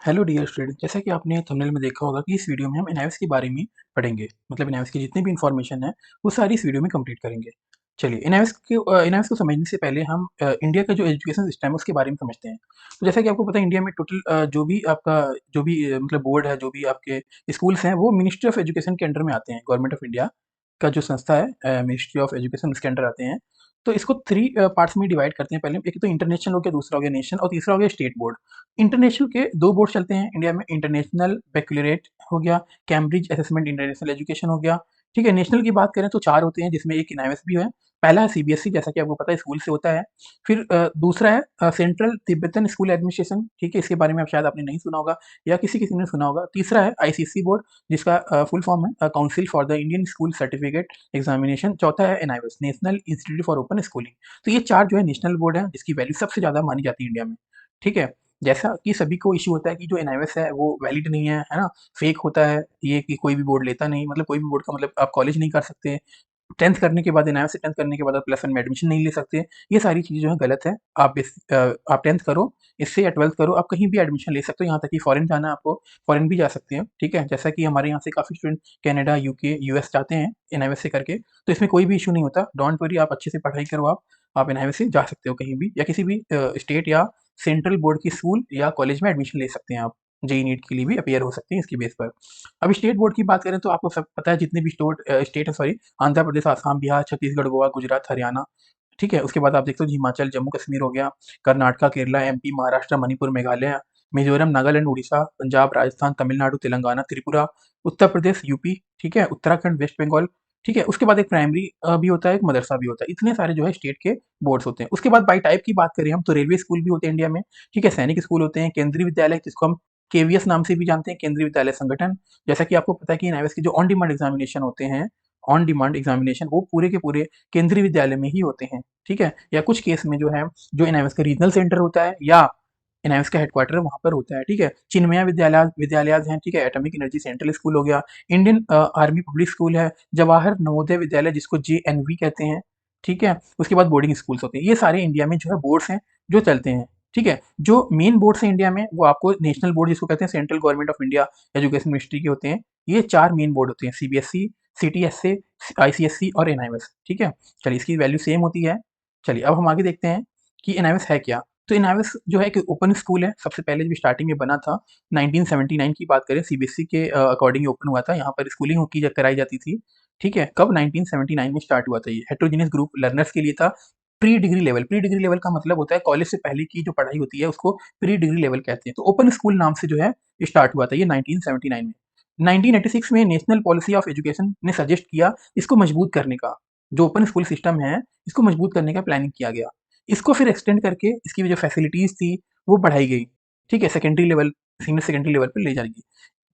Hello dear student, जैसा कि आपने थंबनेल में देखा होगा कि इस वीडियो में हम एनआईएएस के बारे में पढ़ेंगे। मतलब एनआईएएस की जितनी भी इन्फॉर्मेशन है वो सारी इस वीडियो में कंप्लीट करेंगे। चलिए, एनआईएएस को समझने से पहले हम इंडिया का जो एजुकेशन सिस्टम है उसके बारे में समझते हैं। तो जैसा कि आपको पता है, इंडिया में टोटल जो भी आपका जो भी मतलब बोर्ड है, जो भी आपके स्कूल्स हैं, वो मिनिस्ट्री ऑफ एजुकेशन के अंडर में आते हैं। गवर्नमेंट ऑफ इंडिया का जो संस्था है, मिनिस्ट्री ऑफ एजुकेशन, उसके अंडर आते हैं। तो इसको थ्री पार्ट्स में डिवाइड करते हैं। पहले एक तो इंटरनेशनल हो गया, दूसरा हो गया नेशन, और तीसरा हो गया स्टेट बोर्ड। इंटरनेशनल के 2 बोर्ड चलते हैं इंडिया में। इंटरनेशनल बैccalaureate हो गया, कैम्ब्रिज असेसमेंट इंटरनेशनल एजुकेशन हो गया। ठीक है, नेशनल की बात करें तो 4 होते हैं, जिसमें एक एनआईएएस भी है। पहला है सीबीएसई, जैसा कि आपको पता है स्कूल से होता है। फिर दूसरा है सेंट्रल तिब्बतन स्कूल एडमिनिस्ट्रेशन। ठीक है, इसके बारे में आप शायद आपने नहीं सुना होगा या किसी-किसी ने सुना होगा। तीसरा है आईसीएसई बोर्ड, जिसका फुल फॉर्म है council for the Indian school certificate examination. चौथा है NIOS, national institute for open schooling. तो ये 4 जो है नेशनल बोर्ड है, जिसकी वैल्यू सबसे ज़्यादा मानी जाती है इंडिया में। ठीक है? जैसा कि सभी को इश्यू होता है कि जो एनआईओएस है वो वैलिड नहीं है ना? फेक होता है ये, कि कोई भी बोर्ड लेता नहीं, मतलब कोई भी बोर्ड का मतलब आप कॉलेज नहीं कर सकते। 10th करने के बाद, एनआईओएस से 10th करने के बाद आप +1 में एडमिशन नहीं ले सकते। ये सारी चीज़ें जो है गलत है। आप 10th करो, इससे या 12th करो, आप कहीं भी एडमिशन ले सकते हो। यहाँ तक कि फॉरेन जाना है आपको, फॉरेन भी जा सकते हैं। ठीक है? जैसा कि हमारे यहाँ से काफ़ी स्टूडेंट कनाडा, यूके, यूएस जाते हैं एनआईओएस से करके, तो इसमें कोई भी इश्यू नहीं होता। डोंट वरी, आप अच्छे से पढ़ाई करो, आप एनआईओएस से जा सकते हो कहीं भी, या किसी भी स्टेट या सेंट्रल बोर्ड की स्कूल या कॉलेज में एडमिशन ले सकते हैं आप। जेईई नीट के लिए भी अपीयर हो सकते हैं इसकी बेस पर। अब स्टेट बोर्ड की बात करें तो आपको सब पता है, जितने भी स्टेट है, सॉरी, आंध्र प्रदेश, आसाम, बिहार, छत्तीसगढ़, गोवा, गुजरात, हरियाणा। ठीक है, उसके बाद आप देखते हो हिमाचल, जम्मू कश्मीर हो गया, कर्नाटका, केरला, एमपी, महाराष्ट्र, मणिपुर, मेघालय, मिजोरम, नागालैंड, उड़ीसा, पंजाब, राजस्थान, तमिलनाडु, तेलंगाना, त्रिपुरा, उत्तर प्रदेश, यूपी। ठीक है, उत्तराखंड, वेस्ट बंगाल। ठीक है, उसके बाद एक प्राइमरी भी होता है, एक मदरसा भी होता है। इतने सारे जो है स्टेट के बोर्ड्स होते हैं। उसके बाद बाई टाइप की बात करें हम, तो रेलवे स्कूल भी होते हैं इंडिया में। ठीक है, सैनिक स्कूल होते हैं, केंद्रीय विद्यालय जिसको हम केवीएस नाम से भी जानते हैं, केंद्रीय विद्यालय संगठन। जैसा कि आपको पता है कि एनआईओएस के जो ऑन डिमांड एग्जामिनेशन होते हैं, ऑन डिमांड एग्जामिनेशन, वो पूरे के पूरे केंद्रीय विद्यालय में ही होते हैं। ठीक है, या कुछ केस में जो है, जो एनआईओएस का रीजनल सेंटर होता है या एनआईओएस का हेडक्वार्टर वहां पर होता है। ठीक है, चिन्मया विद्यालय विद्यालय हैं। ठीक है, एटॉमिक एनर्जी सेंट्रल स्कूल हो गया, इंडियन आर्मी पब्लिक स्कूल है, जवाहर नवोदय विद्यालय जिसको जेएनवी कहते हैं। ठीक है, उसके बाद बोर्डिंग स्कूल्स होते हैं। ये सारे इंडिया में जो है बोर्ड्स हैं जो चलते हैं। ठीक है, जो मेन बोर्ड्स हैं इंडिया में, वो आपको नेशनल बोर्ड जिसको कहते हैं, central government of India education ministry के होते हैं। ये 4 मेन बोर्ड होते हैं, सीबीएसई, सीटीएसए, आईसीएसई और एनआईओएस। ठीक है, चलिए इसकी वैल्यू सेम होती है। चलिए अब हम आगे देखते हैं कि एनआईओएस है क्या। तो एनआईओएस जो है एक ओपन स्कूल है। सबसे पहले जब स्टार्टिंग में बना था, 1979 की बात करें, सीबीएसई के अकॉर्डिंग ओपन हुआ था। यहाँ पर स्कूलिंग की कराई जाती थी। ठीक है, कब? 1979 में स्टार्ट हुआ था। ये हेटेरोजेनियस ग्रुप लर्नर्स के लिए था। Pre degree level, pre degree level का मतलब होता है कॉलेज से पहले की जो पढ़ाई होती है उसको प्री डिग्री लेवल कहते हैं। तो ओपन स्कूल नाम से जो है स्टार्ट हुआ था ये 1979 में। 1986 में नेशनल पॉलिसी ऑफ एजुकेशन ने सजेस्ट किया इसको मजबूत करने का। जो ओपन स्कूल सिस्टम है, इसको मजबूत करने का प्लानिंग किया गया। इसको फिर एक्सटेंड करके इसकी जो फैसिलिटीज थी वो बढ़ाई गई। ठीक है, secondary level, senior secondary level पर ले जाई गई,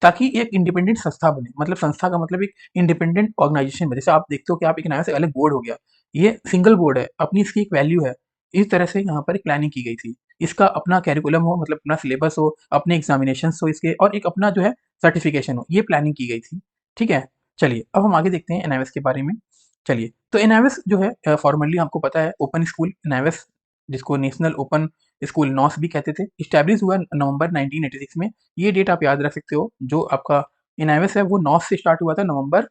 ताकि एक इंडिपेंडेंट संस्था बने। मतलब संस्था का मतलब एक इंडिपेंडेंट ऑर्गेनाइजेशन बने। जैसे आप देखते हो कि आप एक नया से अलग बोर्ड हो गया, ये सिंगल बोर्ड है, अपनी इसकी एक वैल्यू है। इस तरह से यहाँ पर एक प्लानिंग की गई थी। इसका अपना कैरिकुलम हो, मतलब अपना सिलेबस हो, अपने एग्जामिनेशंस हो इसके, और एक अपना जो है सर्टिफिकेशन हो, ये प्लानिंग की गई थी। ठीक है, चलिए अब हम आगे देखते हैं एनआईओएस के बारे में। चलिए, तो एनआईओएस जो है फॉर्मली आपको पता है ओपन स्कूल एनआईओएस, जिसको नेशनल ओपन स्कूल नॉस भी कहते थे, इस्टेब्लिश हुआ नवंबर 1986 में। ये डेट आप याद रख सकते हो। जो आपका एनआईओएस है वो नॉस से स्टार्ट हुआ था नवंबर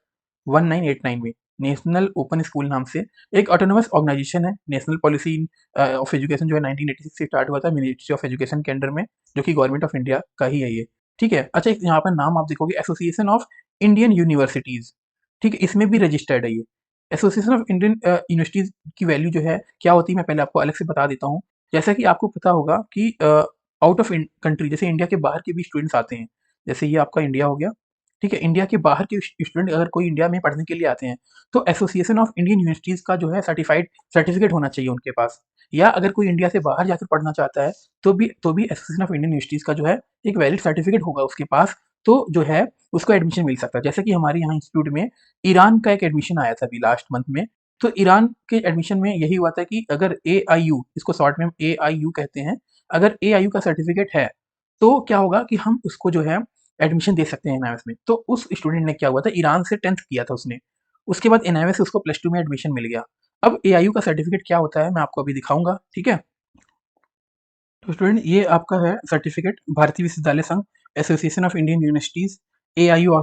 1989 में, नेशनल ओपन स्कूल नाम से। एक ऑटोनोमस ऑर्गेनाइजेशन है। नेशनल पॉलिसी ऑफ एजुकेशन जो है 1986 से स्टार्ट हुआ था मिनिस्ट्री ऑफ एजुकेशन के अंडर में, जो कि गवर्नमेंट ऑफ इंडिया का ही है ये। ठीक है, अच्छा, यहाँ पर नाम आप देखोगे, एसोसिएशन ऑफ इंडियन यूनिवर्सिटीज। ठीक है, इसमें भी रजिस्टर्ड है ये। एसोसिएशन ऑफ इंडियन यूनिवर्सिटीज की वैल्यू जो है क्या होती है, मैं पहले आपको अलग से बता देता हूँ। जैसा कि आपको पता होगा कि आउट ऑफ कंट्री, जैसे इंडिया के बाहर के भी स्टूडेंट्स आते हैं। जैसे ये आपका इंडिया हो गया। ठीक है, इंडिया के बाहर के स्टूडेंट अगर कोई इंडिया में पढ़ने के लिए आते हैं, तो एसोसिएशन ऑफ इंडियन यूनिवर्सिटीज का जो है सर्टिफाइड सर्टिफिकेट होना चाहिए उनके पास। या अगर कोई इंडिया से बाहर जाकर पढ़ना चाहता है, तो भी एसोसिएशन ऑफ इंडियन यूनिवर्सिटीज का जो है एक वैलिड सर्टिफिकेट होगा उसके पास, तो जो है उसको एडमिशन मिल सकता है। जैसे कि हमारे यहाँ इंस्टीट्यूट में ईरान का एक एडमिशन आया था अभी लास्ट मंथ में। तो ईरान के एडमिशन में यही हुआ था कि अगर AIU, इसको शॉर्ट में हम AIU कहते हैं, अगर AIU का सर्टिफिकेट है, तो क्या होगा कि हम उसको जो है एडमिशन दे सकते हैं एनआईओएस में। तो उस स्टूडेंट ने क्या हुआ था, ईरान से 10th किया था उसने, उसके बाद एनआईओएस से उसको +2 में एडमिशन मिल गया। अब AIU का सर्टिफिकेट क्या होता है मैं आपको अभी दिखाऊंगा। ठीक है, तो स्टूडेंट ये आपका है सर्टिफिकेट भारतीय विश्वविद्यालय संघ, association of Indian universities, AIU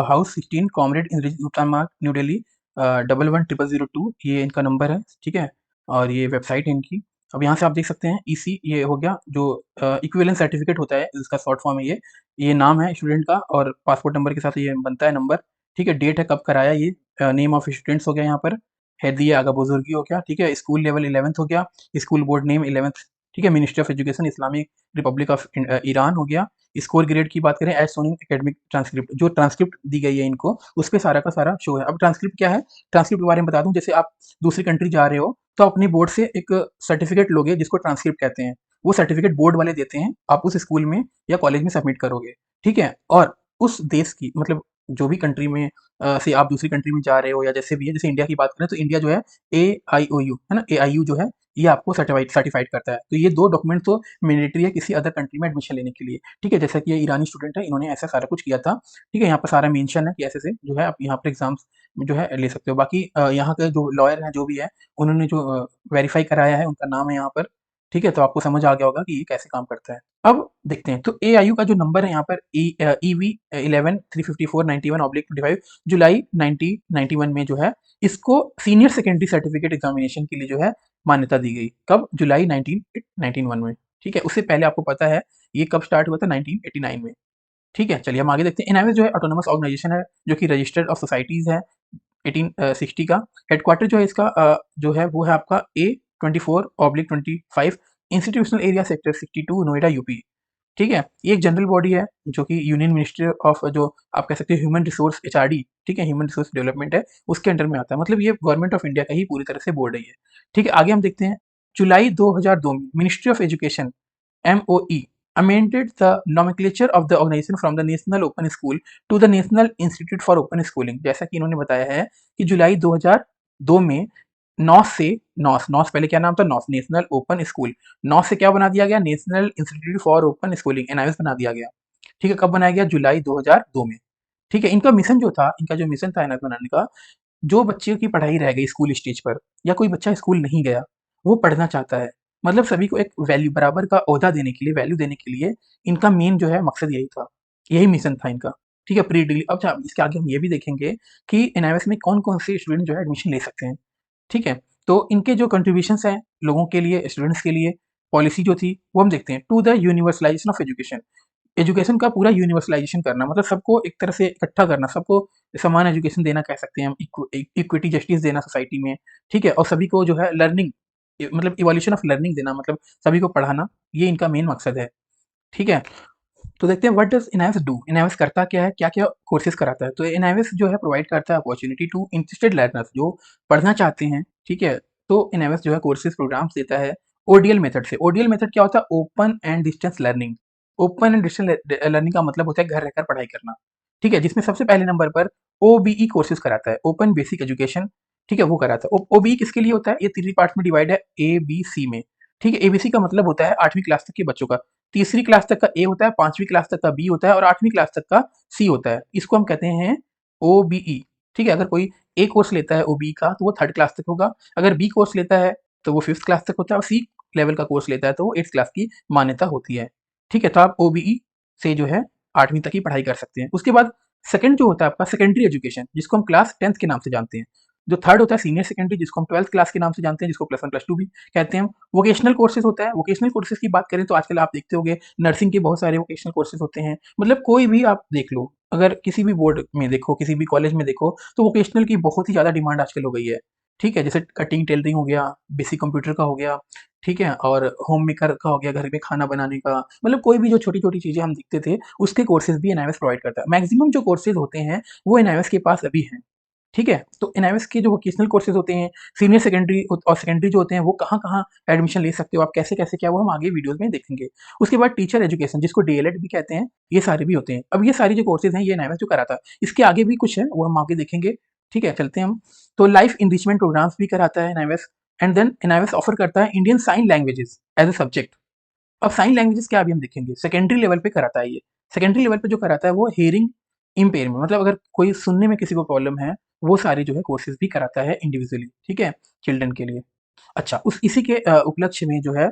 house 16, comrade Indrajit Gupta Marg, New Delhi 110002, ये इनका नंबर है, ठीक है। और ये वेबसाइट है इनकी। अब यहाँ से आप देख सकते हैं EC, ये हो गया जो इक्विवेलेंट सर्टिफिकेट होता है, इसका शॉर्ट फॉर्म है ये नाम है स्टूडेंट का और पासपोर्ट नंबर के साथ ये बनता है नंबर, ठीक है। डेट है कब कराया ये, नेम ऑफ स्टूडेंट्स हो गया यहाँ पर, है दिया आगा बुजुर्गी हो गया, ठीक है। स्कूल लेवल 11th हो गया, स्कूल बोर्ड नेम 11th, ठीक है। Ministry of education Islamic republic of Iran हो गया। स्कोर ग्रेड की बात करें, as shown in academic transcript, जो ट्रांसक्रिप्ट दी गई है इनको उस पे सारा का सारा शो है। अब ट्रांसक्रिप्ट क्या है, ट्रांसक्रिप्ट के बारे में बता दूं, जैसे आप दूसरी कंट्री जा रहे हो तो अपने बोर्ड से एक सर्टिफिकेट लोगे जिसको ट्रांसक्रिप्ट कहते हैं, वो सर्टिफिकेट बोर्ड वाले देते हैं, आप उस स्कूल में या कॉलेज में सबमिट करोगे, ठीक है। और उस देश की मतलब जो भी कंट्री में से आप दूसरी कंट्री में जा रहे हो या जैसे भी है, जैसे इंडिया की बात करें तो इंडिया जो है AIOU है ना, AIU जो है ये आपको सर्टिफाइड करता है। तो ये 2 डॉक्यूमेंट तो मैंडेटरी है किसी अदर कंट्री में एडमिशन लेने के लिए, ठीक है। जैसा कि ये ईरानी स्टूडेंट है, इन्होंने ऐसा सारा कुछ किया था, ठीक है। यहाँ पर सारा मेंशन है कि ऐसे-ऐसे जो है आप यहाँ पर एग्ज़ाम्स जो है ले सकते हो। बाकी यहाँ के जो लॉयर हैं, जो भी है, उन्होंने जो वेरीफ़ाई कराया है, उनका नाम है यहाँ पर, ठीक है। तो आपको समझ आ गया होगा कि ये कैसे काम करता है। अब देखते हैं, तो AIU का जो नंबर है यहाँ पर EV 11-354-91/25 जुलाई 1991 में जो है, इसको सीनियर सेकेंडरी सर्टिफिकेट एग्जामिनेशन के लिए जो है मान्यता दी गई। कब? जुलाई 1991 में, ठीक है। उससे पहले आपको पता है ये कब स्टार्ट हुआ था, 1989 में, ठीक है। चलिए हम आगे देखते हैं। एनआईओएस जो है ऑटोनोमस ऑर्गेनाइजेशन है, जो कि रजिस्टर्ड ऑफ सोसाइटीज है 1860 का। हेडक्वार्टर जो है इसका जो है वो है आपका A24/25 institutional area sector 62, Noida, UP, ठीक है। ये एक जनरल बॉडी है जो कि यूनियन मिनिस्ट्री ऑफ, जो आप कह सकते हो ह्यूमन रिसोर्स, HRD, ठीक है, ह्यूमन रिसोर्स डेवलपमेंट है, उसके अंडर में आता है। मतलब ये गवर्नमेंट ऑफ इंडिया का ही पूरी तरह से बोर्ड है ये, ठीक है। आगे हम देखते हैं। जुलाई 2002 में ministry of education, MOE, amended the nomenclature of the organization from the National Open School to the National Institute for Open Schooling। जैसा कि इन्होंने बताया है कि जुलाई 2002 में नॉस से, नॉस पहले क्या नाम था, नॉस नेशनल ओपन स्कूल, नॉस से क्या बना दिया गया, national institute for open schooling, NIOS बना दिया गया, ठीक है। कब बनाया गया? जुलाई 2002 में, ठीक है। इनका मिशन जो था, इनका जो मिशन था NIOS बनाने का, जो बच्चे की पढ़ाई रह गई स्कूल स्टेज पर या कोई बच्चा स्कूल नहीं गया, वो पढ़ना चाहता है, मतलब सभी को एक वैल्यू बराबर का ओहदा देने के लिए, वैल्यू देने के लिए इनका मेन जो है मकसद यही था, यही मिशन था इनका, ठीक है। प्री डिग्री, अब इसके आगे हम ये भी देखेंगे कि NIOS में कौन कौन से स्टूडेंट जो है एडमिशन ले सकते हैं, ठीक है। तो इनके जो कंट्रीब्यूशंस हैं लोगों के लिए, स्टूडेंट्स के लिए, पॉलिसी जो थी वो हम देखते हैं। To the universalization of education, education का पूरा यूनिवर्सलाइजेशन करना, मतलब सबको एक तरह से इकट्ठा करना, सबको समान एजुकेशन देना कह सकते हैं हम, इक्विटी जस्टिस देना सोसाइटी में, ठीक है। और सभी को जो है लर्निंग, मतलब इवोल्यूशन ऑफ लर्निंग देना, मतलब सभी को पढ़ाना, ये इनका मेन मकसद है, ठीक है। तो देखते हैं what does NIOS do, NIOS करता क्या है, क्या क्या कोर्सेज कराता है। तो NIOS जो है प्रोवाइड करता है अपॉर्चुनिटी टू इंटरेस्टेड लर्नर्स, जो पढ़ना चाहते हैं, ठीक है। तो NIOS जो है कोर्सेज प्रोग्राम्स देता है ODL मेथड से। ODL मेथड क्या होता है? Open and distance learning. Open and distance learning का मतलब होता है घर रहकर पढ़ाई करना, ठीक है। जिसमें सबसे पहले नंबर पर OBE कोर्सेज कराता है, ओपन बेसिक एजुकेशन, ठीक है, वो कराता है। OBE किसके लिए होता है? ये 3 पार्ट्स में डिवाइड है, ABC में, ठीक है। ABC का मतलब होता है 8वीं क्लास तक के बच्चों का, तीसरी क्लास तक का A होता है, 5वीं क्लास तक का B होता है और 8वीं क्लास तक का C होता है। इसको हम कहते हैं OBE, ठीक है। अगर कोई A कोर्स लेता है OBE का तो वो 3rd क्लास तक होगा, अगर B कोर्स लेता है तो वो 5th क्लास तक होता है और C लेवल का कोर्स लेता है तो वो 8th क्लास की मान्यता होती है, ठीक है। तो आप OBE से जो है 8वीं तक की पढ़ाई कर सकते हैं। उसके बाद सेकंड जो होता है आपका सेकेंडरी एजुकेशन, जिसको हम क्लास 10th के नाम से जानते हैं। जो थर्ड होता है सीनियर सेकेंडरी, जिसको हम 12th क्लास के नाम से जानते हैं, जिसको +1 +2 भी कहते हैं हम। वोकेशनल कोर्सेज होता है, वोकेशनल कोर्सेज की बात करें तो आजकल आप देखते होंगे नर्सिंग के बहुत सारे वोकेशनल कोर्सेज होते हैं, मतलब कोई भी आप देख लो, अगर किसी भी बोर्ड में देखो, किसी भी कॉलेज में देखो, तो वोकेशनल की बहुत ही ज़्यादा डिमांड आजकल हो गई है, ठीक है। जैसे कटिंग टेलरिंग हो गया, बेसिक कंप्यूटर का हो गया, ठीक है, और होम मेकर का हो गया, घर में खाना बनाने का, मतलब कोई भी जो छोटी-छोटी चीज़ें हम देखते थे, उसके कोर्सेज भी NIOS प्रोवाइड करता है। मैक्सिमम जो कोर्सेज होते हैं, वो NIOS के पास अभी हैं, ठीक है। तो NIOS के जो वोकेशनल कोर्सेज होते हैं, सीनियर सेकेंडरी और सेकेंडरी जो होते हैं, वो कहाँ-कहाँ एडमिशन ले सकते हो आप, कैसे-कैसे क्या, वो हम आगे वीडियोज़ में देखेंगे। उसके बाद टीचर एजुकेशन, जिसको DLED भी कहते हैं, ये सारे भी होते हैं। अब ये सारी जो कोर्सेज हैं, ये NIOS जो कराता है। इसके आगे भी कुछ है, वो हम आगे देखेंगे, ठीक है, चलते हैं हम। तो लाइफ इनरिचमेंट प्रोग्राम्स भी कराता है NIOS, and then NIOS offer करता है Indian sign languages as a subject. अब साइन लैंग्वेजेस क्या, अभी हम देखेंगे। सेकेंडरी लेवल पे कराता है ये, सेकेंडरी लेवल पे जो कराता है वो हियरिंग इम्पेयरमेंट, मतलब अगर कोई सुनने में किसी को प्रॉब्लम है, वो सारे जो है कोर्सेज भी कराता है इंडिविजुअली, ठीक है, चिल्ड्रन के लिए। अच्छा, उस इसी के उपलक्ष्य में जो है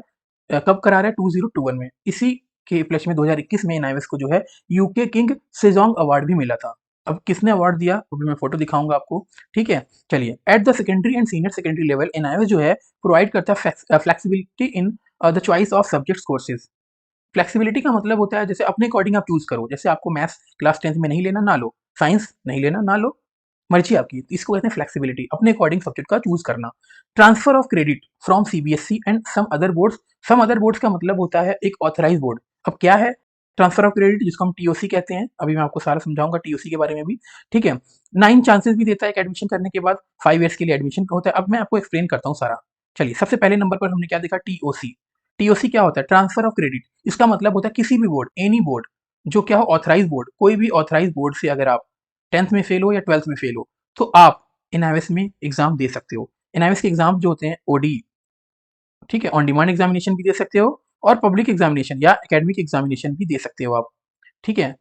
कब करा रहा है 2021 में। इसी के उपलक्ष्य में 2021 में एनआईएस को जो है यूके किंग सेजोंग अवार्ड भी मिला था। अब किसने अवार्ड दिया वो भी मैं फोटो दिखाऊंगा आपको, ठीक है। चलिए, at the secondary and senior secondary level NIS जो है प्रोवाइड करता है flexibility in the choice of subjects courses. Flexibility का मतलब होता है जैसे अपने अकॉर्डिंग आप चूज करो, जैसे आपको मैथ्स क्लास 10th में नहीं लेना ना लो, साइंस नहीं लेना ना लो, मर्जी आपकी। इसको कहते हैं फ्लेक्सिबिलिटी, अपने अकॉर्डिंग सब्जेक्ट का चूज करना। Transfer of credit from CBSE and some other boards. Some other boards का मतलब होता है एक ऑथराइज बोर्ड। अब क्या है ट्रांसफर ऑफ क्रेडिट, जिसको हम टीओसी कहते हैं, अभी मैं आपको सारा समझाऊंगा टीओसी के बारे में भी, ठीक है। 9 चांसेस भी देता है एक एडमिशन करने के बाद, 5 ईयर्स के लिए एडमिशन का होता है। अब मैं आपको एक्सप्लेन करता हूँ सारा। चलिए, सबसे पहले नंबर पर हमने क्या देखा, टीओसी। टीओसी क्या होता है, ट्रांसफर ऑफ क्रेडिट। इसका मतलब होता है किसी भी बोर्ड, एनी बोर्ड, जो क्या हो ऑथराइज बोर्ड, कोई भी ऑथराइज बोर्ड से अगर आप 10th में फेल हो या 12th में फेल हो तो आप एनआईएस में एग्जाम दे सकते हो। एनआईएस के एग्जाम जो होते हैं ओडी, ठीक है, ऑन डिमांड एग्जामिनेशन भी दे सकते हो और पब्लिक एग्जामिनेशन या एकेडमिक एग्जामिनेशन भी दे सकते हो आप, ठीक है।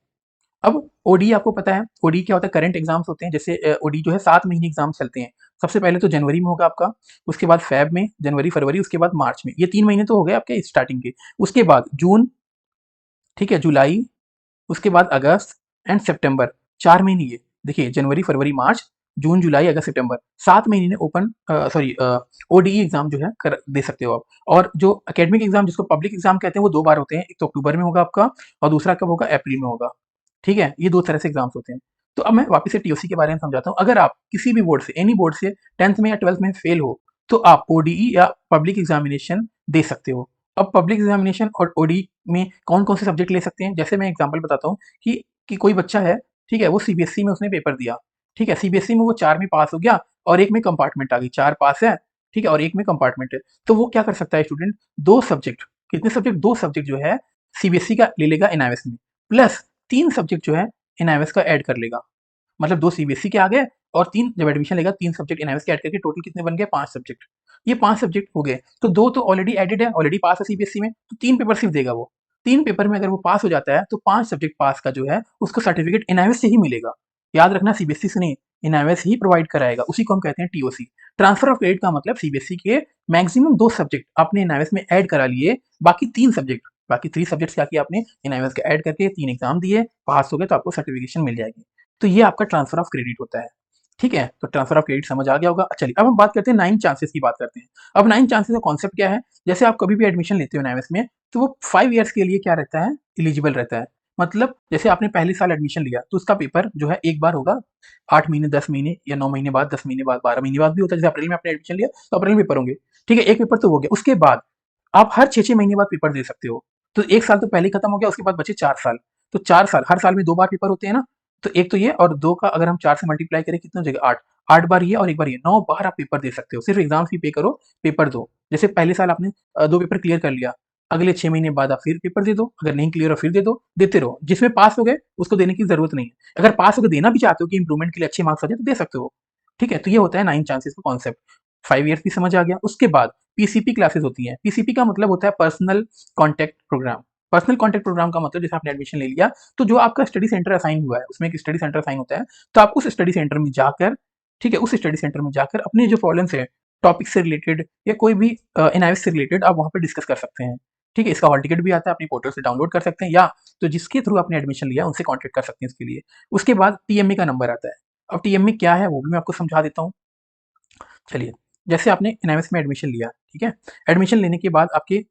अब ओडी आपको पता है, ओडी क्या होता है, करंट एग्जाम्स होते हैं। जैसे ओडी जो है 7 महीने एग्जाम चलते हैं। सबसे पहले तो जनवरी में होगा आपका, उसके बाद फेब में, जनवरी फरवरी, उसके बाद मार्च में। ये 3 महीने तो हो गए आपके स्टार्टिंग के। उसके बाद जून, ठीक है, जुलाई, उसके बाद अगस्त एंड सितंबर, 4 महीने ये। देखिए, जनवरी फरवरी मार्च, जून जुलाई अगस्त सितंबर, 7 महीने ओपन सॉरी ओडीई एग्जाम जो है कर दे सकते हो आप। और जो एकेडमिक एग्जाम जिसको पब्लिक एग्जाम कहते हैं वो 2 बार होते हैं, एक तो अक्टूबर में होगा आपका और दूसरा कब होगा, अप्रैल में होगा, ठीक है। ये 2 तरह से एग्जाम्स होते हैं। तो अब मैं वापस से टीओसी के बारे में समझाता हूँ। अगर आप किसी भी बोर्ड से, एनी बोर्ड से 10th में या 12th में फेल हो तो आप ओडीई या पब्लिक एग्जामिनेशन दे सकते हो। अब पब्लिक एग्जामिनेशन और ओडी में कौन कौन से सब्जेक्ट ले सकते हैं, जैसे मैं एग्जांपल बताता हूँ कि कोई बच्चा है, ठीक है, वो सीबीएसई में उसने पेपर दिया, ठीक है, सीबीएसई में वो 4 में पास हो गया और एक में कंपार्टमेंट आ गई, 4 पास है, ठीक है, और एक में कंपार्टमेंट है। तो वो क्या कर सकता है स्टूडेंट, 2 सब्जेक्ट, कितने सब्जेक्ट, 2 सब्जेक्ट जो है सीबीएसई का ले लेगा एनआईएस में, प्लस 3 सब्जेक्ट जो है एनआईएस का ऐड कर लेगा। मतलब 2 सीबीएसई के आ गए और 3 जब एडमिशन लेगा, 3 सब्जेक्ट एनआईएस के ऐड करके टोटल कितने बन गए, 5 सब्जेक्ट। ये 5 सब्जेक्ट हो गए, तो 2 तो ऑलरेडी एडेड है, ऑलरेडी पास है सीबीएसई में, तो 3 पेपर सिर्फ देगा वो। 3 पेपर में अगर वो पास हो जाता है तो 5 सब्जेक्ट पास का जो है उसको सर्टिफिकेट एनआईएस से ही मिलेगा। याद रखना, सीबीएसई से नहीं, एनआईएस ही प्रोवाइड कराएगा, उसी को हम कहते हैं टीओसी। ट्रांसफर ऑफ क्रेडिट का मतलब सीबीएसई के मैक्सिमम 2 सब्जेक्ट आपने एनआईएस में ऐड करा लिए, बाकी 3 सब्जेक्ट, बाकी 3 सब्जेक्ट्स क्या किया आपने, एनआईएस का ऐड करके 3 एग्जाम दिए, पास हो गए तो आपको सर्टिफिकेशन मिल जाएगी। तो ये आपका ट्रांसफर ऑफ क्रेडिट होता है, ठीक है। तो ट्रांसफर ऑफ क्रेडिट समझ आ गया होगा। चलिए, अब हम बात करते हैं 9 चांसेस की बात करते हैं। अब 9 चांसेस का कॉन्सेप्ट क्या है, जैसे आप कभी भी एडमिशन लेते हो एनआईएस में तो वो 5 ईयर्स के लिए क्या रहता है, एलिजिबल रहता है। मतलब जैसे आपने पहले साल एडमिशन लिया तो उसका पेपर जो है एक बार होगा, 8 महीने, 10 महीने या 9 महीने बाद, 10 महीने बाद, 12 महीने बाद भी होता है। जैसे अप्रैल में आपने एडमिशन लिया तो अप्रैल में पेपर होंगे, ठीक है, एक पेपर तो हो गया। उसके बाद आप हर 6-6 महीने बाद पेपर दे सकते हो। तो 1 साल तो पहले ही खत्म हो गया, उसके बाद बचे 4 साल। तो 4 साल, हर साल में 2 बार पेपर होते हैं ना, तो एक तो ये और 2 का अगर हम 4 से मल्टीप्लाई करें कितनी हो जाएगा, 8। 8 बार ये और 1 बार ये, 9 बार आप पेपर दे सकते हो। सिर्फ एग्जाम फी पे करो, पेपर दो। जैसे पहले साल आपने 2 पेपर क्लियर कर लिया, अगले 6 महीने बाद आप फिर पेपर दे दो, अगर नहीं क्लियर हो फिर दे दो, देते रहो। जिसमें पास हो गए उसको देने की जरूरत नहीं है। अगर पास होकर देना भी चाहते हो कि इंप्रूवमेंट के लिए अच्छे मार्क्स आ जाए तो दे सकते हो, ठीक है। तो ये होता है 9 चांसेस का कॉन्सेप्ट। 5 ईयर्स भी समझ आ गया। उसके बाद पीसीपी क्लासेस होती हैं। पीसीपी का मतलब होता है personal contact programme. Personal contact programme का मतलब जैसे आपने एडमिशन ले लिया तो जो आपका स्टडी सेंटर असाइन हुआ है, उसमें एक स्टडी सेंटर असाइन होता है, तो आप उस स्टडी सेंटर में जाकर, ठीक है, उस स्टडी सेंटर में जाकर अपने जो प्रॉब्लम्स है टॉपिक से रिलेटेड या कोई भी एनालिसिस से रिलेटेड आप वहाँ पे डिस्कस कर सकते हैं, ठीक है। इसका हॉल टिकट भी आता है, अपनी पोर्टल से डाउनलोड कर सकते हैं या तो जिसके थ्रू आपने एडमिशन लिया उनसे कॉन्टेक्ट कर सकते हैं इसके लिए। उसके बाद टीएमए का नंबर आता है। अब टीएमए क्या है वो भी मैं आपको समझा देता हूँ। चलिए, जैसे आपने एनआईएस में एडमिशन लिया, ठीक है, एडमिशन लेने के बाद आपके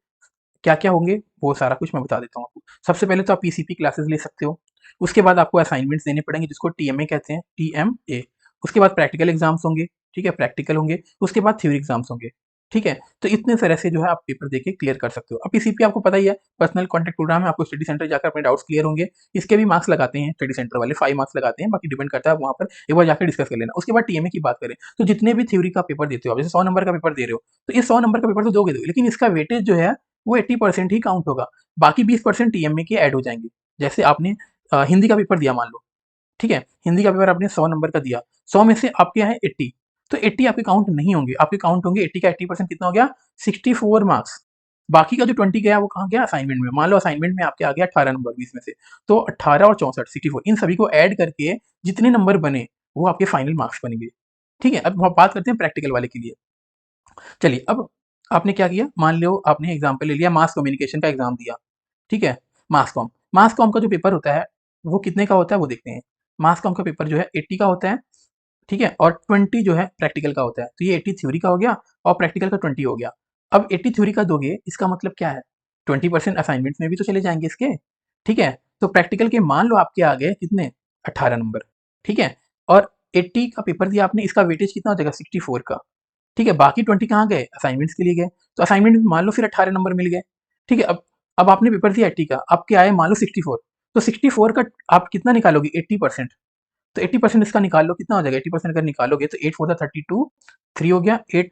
क्या-क्या होंगे वो सारा कुछ मैं बता देता हूँ आपको। सबसे पहले तो आप पीसीपी क्लासेस ले सकते हो। उसके बाद आपको असाइनमेंट्स देने पड़ेंगे जिसको टीएमए कहते हैं, टीएमए। उसके बाद प्रैक्टिकल एग्जाम्स होंगे, ठीक है, प्रैक्टिकल होंगे। उसके बाद थ्योरी एग्जाम्स होंगे, ठीक है। तो इतने तरह से जो है आप पेपर देके क्लियर कर सकते हो। अब पीसीपी आपको पता ही है, पर्सनल कॉन्टैक्ट प्रोग्राम है, आपको स्टडी सेंटर जाकर अपने डाउट्स क्लियर होंगे। इसके भी मार्क्स लगाते हैं स्टडी सेंटर वाले, 5 मार्क्स लगाते हैं, बाकी डिपेंड करता है, वहाँ पर एक बार जाकर डिस्कस कर लेना। उसके बाद टीएमए की बात करें तो जितने भी थ्योरी का पेपर देते हो आप, जैसे 100 नंबर का पेपर दे रहे हो, तो ये 100 नंबर का पेपर तो दोगे, लेकिन इसका वेटेज जो है वो 80% ही काउंट होगा। बाकी 20% टीएमए के ऐड हो जाएंगे। जैसे आपने हिंदी का पेपर दिया मान लो, ठीक है, हिंदी का पेपर आपने 100 नंबर का दिया, 100 में से आपके यहाँ 80, तो 80 आपके काउंट नहीं होंगे, आपके काउंट होंगे 80 का 80% कितना हो गया, 64 मार्क्स। बाकी का जो 20 गया वो कहाँ गया, असाइनमेंट में। मान लो असाइनमेंट में आपके आ गया 18 नंबर 20 में से, तो 18 और 64, 64, इन सभी को ऐड करके जितने नंबर बने वो आपके फाइनल मार्क्स बनेंगे, ठीक है। अब हम बात करते हैं प्रैक्टिकल वाले के लिए। चलिए, अब आपने क्या किया, मान लो आपने एग्जाम्पल ले लिया मास कम्युनिकेशन का एग्जाम दिया, ठीक है, मास कॉम का जो पेपर होता है वो कितने का होता है वो देखते हैं। मास कॉम का पेपर जो है 80 का होता है, ठीक है, और 20 जो है प्रैक्टिकल का होता है। तो ये 80 थ्योरी का हो गया और प्रैक्टिकल का 20 हो गया। अब 80 थ्योरी का दोगे इसका मतलब क्या है, 20% असाइनमेंट्स में भी तो चले जाएंगे इसके, ठीक है। तो प्रैक्टिकल के मान लो आपके आ गए कितने, 18 नंबर, ठीक है, और 80 का पेपर दिया आपने, इसका वेटेज कितना हो जाएगा 64 का, ठीक है। बाकी 20 कहाँ गए, असाइनमेंट्स के लिए गए। तो असाइनमेंट में मान लो फिर 18 नंबर मिल गए, ठीक है। अब आपने पेपर दिया 80 का, आपके आए मान लो 64, तो 64 का आप कितना निकालोगे 80%, तो 80% इसका निकाल लो कितना हो जाएगा, 80% अगर निकालोगे तो 8 4 32, 3 हो गया, 8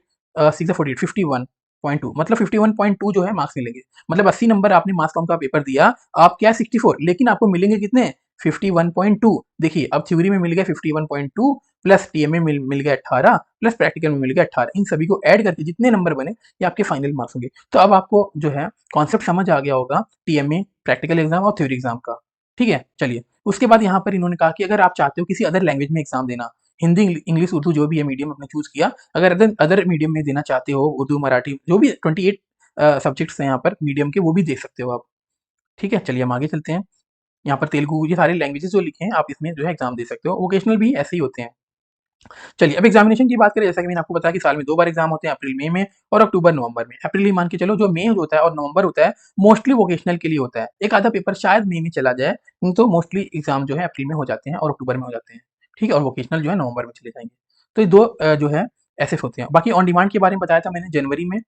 6 48, 51.2, मतलब 51.2 जो है मार्क्स मिलेंगे। मतलब 80 नंबर आपने मास कॉम का पेपर दिया, आप क्या 64, लेकिन आपको मिलेंगे कितने 51.2। देखिए अब थ्योरी में मिल गया 51.2, प्लस टीएमए मिल गया 18, प्लस प्रैक्टिकल में मिल गया 18, इन सभी को ऐड करके जितने नंबर बने ये आपके फाइनल मार्क्स होंगे। तो अब आपको जो है कॉन्सेप्ट समझ आ गया होगा टीएमए, प्रैक्टिकल एग्जाम और थ्योरी एग्जाम का, ठीक है। चलिए उसके बाद यहाँ पर इन्होंने कहा कि अगर आप चाहते हो किसी अदर लैंग्वेज में एग्जाम देना, हिंदी, इंग्लिश, उर्दू जो भी है मीडियम आपने चूज किया, अगर अदर अदर मीडियम में देना चाहते हो, उर्दू, मराठी, जो भी 28 सब्जेक्ट्स हैं यहाँ पर मीडियम के, वो भी दे सकते हो आप, ठीक है। चलिए हम आगे चलते हैं। यहाँ पर तेलुगु, ये सारे लैंग्वेजेस जो लिखे हैं आप इसमें जो है एग्जाम दे सकते हो। वोकेशनल भी ऐसे ही होते हैं। चलिए अब एग्जामिनेशन की बात करें, जैसा कि मैंने आपको बताया कि साल में 2 बार एग्जाम होते हैं, अप्रैल मई में और अक्टूबर नवंबर में। अप्रैल ही मान के चलो, जो मई होता है और नवंबर होता है मोस्टली वोकेशनल के लिए होता है। एक आधा पेपर शायद मई में चला जाए, नहीं तो मोस्टली एग्जाम जो है अप्रैल में हो जाते हैं और अक्टूबर में हो जाते हैं, ठीक है, और वोकेशनल जो है नवंबर में चले जाएंगे। तो ये दो जो है ऐसे होते हैं। बाकी ऑन डिमांड के बारे में बताया था मैंने, जनवरी में,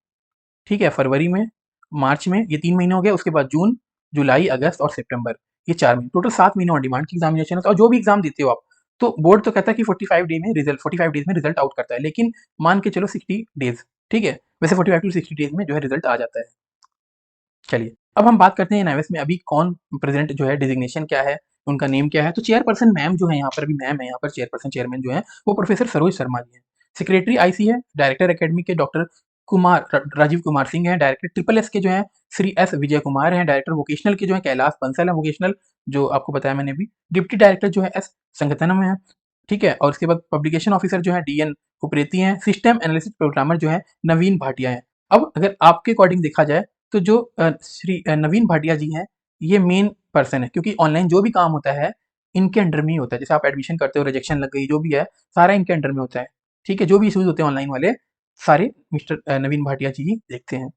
ठीक है, फरवरी में, मार्च में, ये 3 महीने हो गए। उसके बाद जून, जुलाई, अगस्त और सितंबर, ये 4 महीने, टोटल 7 महीने ऑन डिमांड की एग्जामिनेशन होता है। और जो भी एग्जाम देते हो आप, तो बोर्ड तो कहता है कि 45 डेज में रिजल्ट आउट करता है, लेकिन मान के चलो 60 डेज, ठीक है। वैसे 45 टू 60 डेज में जो है रिजल्ट आ जाता है। चलिए अब हम बात करते हैं एनआईएस में अभी कौन प्रेसिडेंट जो है, डिजिग्नेशन क्या है, उनका नेम क्या है। तो चेयरपर्सन मैम जो है यहाँ पर, अभी मैम है यहाँ पर, चेयरपर्सन चेयरमैन जो है वो प्रोफेसर सरोज शर्मा जी हैं। सेक्रेटरी आईसी है, डायरेक्टर एकेडमी के डॉक्टर राजीव कुमार सिंह है। डायरेक्टर ट्रिपल एस के जो है श्री एस विजय कुमार हैं। डायरेक्टर वोकेशनल के जो है कैलाश बंसल है, वोकेशनल जो आपको बताया मैंने भी। डिप्टी डायरेक्टर जो है एस संगतनम है, ठीक है। और उसके बाद पब्लिकेशन ऑफिसर जो है डीएन उप्रेती हैं। सिस्टम एनालिसिस प्रोग्रामर जो है नवीन भाटिया है। अब अगर आपके अकॉर्डिंग देखा जाए तो जो श्री नवीन भाटिया जी हैं, ये मेन पर्सन है, क्योंकि ऑनलाइन जो भी काम होता है इनके अंडर में ही होता है। जैसे आप एडमिशन करते हो, रिजेक्शन लग गई, जो भी है सारा इनके अंडर में होता है, ठीक है। जो भी इश्यूज होते हैं ऑनलाइन वाले, सारे मिस्टर नवीन भाटिया जी ही देखते हैं,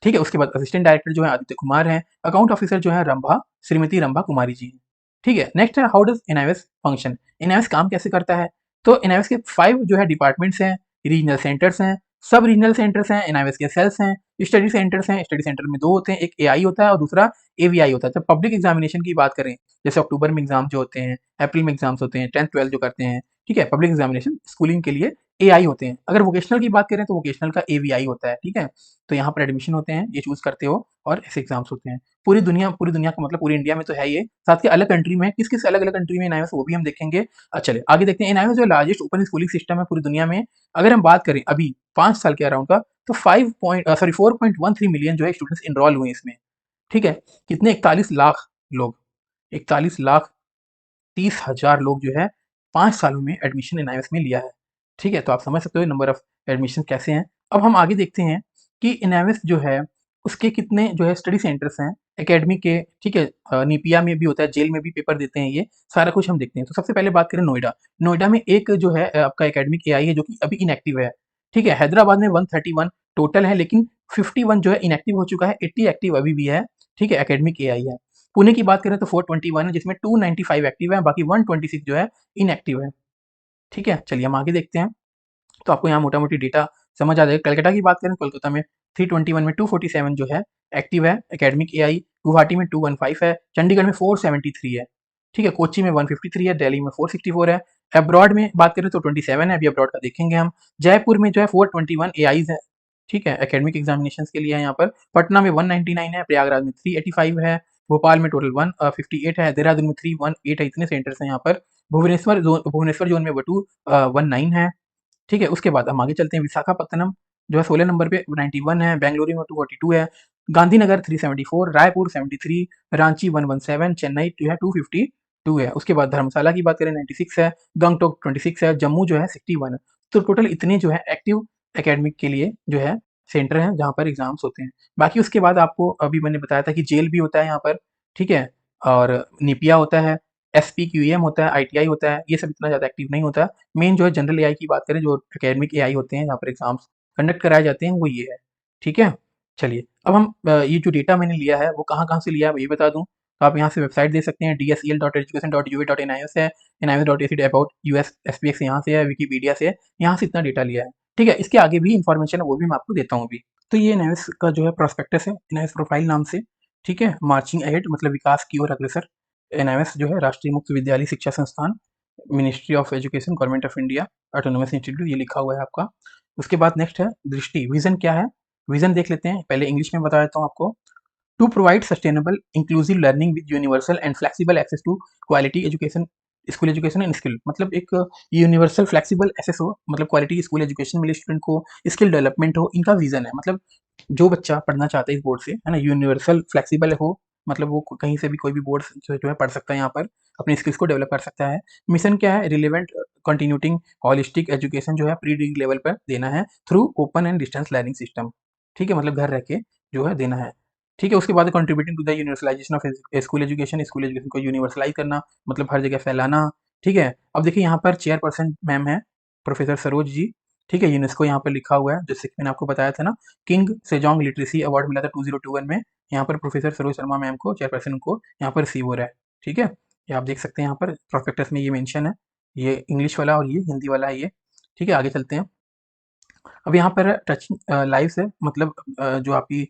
ठीक है। उसके बाद असिस्टेंट डायरेक्टर जो है आदित्य कुमार हैं। अकाउंट ऑफिसर जो है रंभा, श्रीमती रंभा कुमारी जी हैं, ठीक है। नेक्स्ट है, how does NIS function, NIS काम कैसे करता है। तो एनआईएस के 5 जो है डिपार्टमेंट्स हैं, रीजनल सेंटर्स हैं, सब रीजनल सेंटर्स हैं, एनआईएस के सेल्स हैं, स्टडी सेंटर्स हैं। स्टडी सेंटर में 2 होते हैं, एक एआई होता है और दूसरा एवीआई होता है। जब पब्लिक एग्जामिनेशन की बात करें, जैसे अक्टूबर में एग्जाम जो होते हैं, अप्रैल में एग्जाम्स होते हैं, 10th 12th जो करते हैं, ठीक है, पब्लिक एग्जामिनेशन स्कूलिंग के लिए एआई होते हैं। अगर वोकेशनल की बात करें तो वोकेशनल का एवीआई होता है, ठीक है। तो यहाँ पर एडमिशन होते हैं, ये चूज करते हो और ऐसे एग्जाम्स होते हैं। पूरी दुनिया का मतलब पूरी इंडिया में तो है ये, साथ के अलग कंट्री में किस किस अलग अलग कंट्री में एनआईएस वो भी हम देखेंगे। चलिए आगे देखते हैं। एनआईएस जो लार्जेस्ट ओपन स्कूलिंग सिस्टम है पूरी दुनिया में, अगर हम बात करें अभी 5 साल के अराउंड का, तो 4.13 मिलियन जो है स्टूडेंट्स इनरोल हुए इसमें, ठीक है। कितने, 41 लाख लोग, 41 लाख 30,000 लोग जो है 5 सालों में एडमिशन एनआईएस में लिया है, ठीक है। तो आप समझ सकते हो नंबर ऑफ एडमिशन कैसे हैं। अब हम आगे देखते हैं कि एनआईएस जो है उसके कितने जो है स्टडी सेंटर्स हैं एकेडमी के, ठीक है। नीपिया में भी होता है, जेल में भी पेपर देते हैं, ये सारा कुछ हम देखते हैं। तो सबसे पहले बात करें नोएडा। नोएडा में एक जो है आपका एकेडमिक एआई है जो कि अभी इनएक्टिव है, ठीक है। हैदराबाद में 131 टोटल है, लेकिन 51 जो है इनएक्टिव हो चुका है, 80 एक्टिव अभी भी है, ठीक है, एकेडमिक एआई है। पुणे की बात करें तो 421 है, जिसमें 295 एक्टिव है, बाकी 126 जो है इनएक्टिव है, ठीक है। चलिए हम आगे देखते हैं। तो आपको यहाँ मोटा-मोटी डेटा समझ आ जाएगा। कलकत्ता की बात करें, कोलकाता में 321 में 247 जो है एक्टिव है एकेडमिक एआई। गुवाहाटी में 215 है, चंडीगढ़ में 473 है, ठीक है। कोच्चि में 153 है, दिल्ली में 464 है। अब्रॉड में बात करें तो 27 है, अभी अब्रॉड का देखेंगे हम। जयपुर में जो है 421 एआईज़ है, ठीक है, एकेडमिक एग्जामिनेशंस के लिए है यहाँ पर। पटना में 199 है, प्रयागराज में 385 है, भोपाल में टोटल 158 है, देहरादून में 318 है, इतने सेंटर्स हैं यहाँ पर। भुवनेश्वर जोन में 219 है, ठीक है। उसके बाद हम आगे चलते हैं। विशाखापत्तनम जो है 16 नंबर पे 91 है, बेंगलुरु में 242 है, गांधीनगर 374, रायपुर 73, रांची 117, चेन्नई जो है 252 है। उसके बाद धर्मशाला की बात करें 96 है, गंगटोक 26 है, जम्मू जो है 61 है। तो टोटल इतने जो है एक्टिव एकेडमिक के लिए जो है सेंटर हैं जहाँ पर एग्ज़ाम्स होते हैं। बाकी उसके बाद आपको अभी मैंने बताया था कि जेल भी होता है यहाँ पर, ठीक है? और निपिया होता है, एसपीक्यूएम होता है, आईटीआई होता है, ये सब इतना ज़्यादा एक्टिव नहीं होता है। मेन जो है जनरल एआई की बात करें, जो एकेडमिक एआई होते हैं, जहाँ पर एग्ज़ाम्स कंडक्ट कराए जाते हैं, वो ये है, ठीक है? चलिए, अब हम ये जो डेटा मैंने लिया है, वो कहाँ-कहाँ से लिया है, वो ये बता दूँ। तो आप यहाँ से वेबसाइट देख सकते हैं, dsel.education.ua.nis है, nis.ac अबाउट यूएस एसपीएक्स यहाँ से है, विकिपीडिया से है, यहाँ से इतना डेटा लिया है, ठीक है? इसके आगे भी इन्फॉर्मेशन है, वो भी मैं आपको देता हूँ अभी। तो ये एनआईएस का जो है प्रोस्पेक्टस है, एनआईएस प्रोफाइल नाम से, ठीक है? मार्चिंग अहेड मतलब विकास की ओर अग्रसर। एनआईएस जो है राष्ट्रीय मुक्त विद्यालय शिक्षा संस्थान, ministry of education, government of India, autonomous institute, ये लिखा हुआ है आपका। उसके बाद नेक्स्ट है दृष्टि, विज़न क्या है? विज़न देख लेते हैं, पहले इंग्लिश में बता देता हूँ आपको। To provide sustainable inclusive learning with universal and flexible access to quality education, school education and skill, मतलब एक यूनिवर्सल फ्लेक्सिबल एक्सेस हो, मतलब क्वालिटी स्कूल एजुकेशन मिले स्टूडेंट को, स्किल डेवलपमेंट हो, इनका विजन है। मतलब जो बच्चा पढ़ना चाहता है इस बोर्ड से, है ना, यूनिवर्सल फ्लेक्सिबल हो, मतलब वो कहीं से भी कोई भी बोर्ड जो है पढ़ सकता है, यहाँ पर अपनी स्किल्स को डेवलप कर सकता है। मिशन क्या है? रिलेवेंट कंटिन्यूटिंग हॉलिस्टिक एजुकेशन जो है प्री डिग्री लेवल पर देना है through open and distance learning system, ठीक है, मतलब घर रह के जो है देना है, ठीक है। उसके बाद contributing to the universalization of school education को यूनिवर्सलाइज करना, मतलब हर जगह फैलाना, ठीक है। अब देखिए यहाँ पर चेयरपर्सन मैम है, प्रोफेसर सरोज जी, ठीक है, यूनेस्को यहाँ पर लिखा हुआ है, जैसे कि मैंने आपको बताया था ना, किंग सेजोंग लिटरेसी अवार्ड मिला था 2021 में, यहाँ पर प्रोफेसर सरोज शर्मा मैम को, चेयरपर्सन को यहाँ पर रिसीव हो रहा है, ठीक है। ये आप देख सकते हैं यहाँ पर प्रोस्पेक्टस में ये मेंशन है, ये इंग्लिश वाला और ये हिंदी वाला है ये, ठीक है। आगे चलते हैं। अब यहाँ पर टच लाइव से मतलब जो आपकी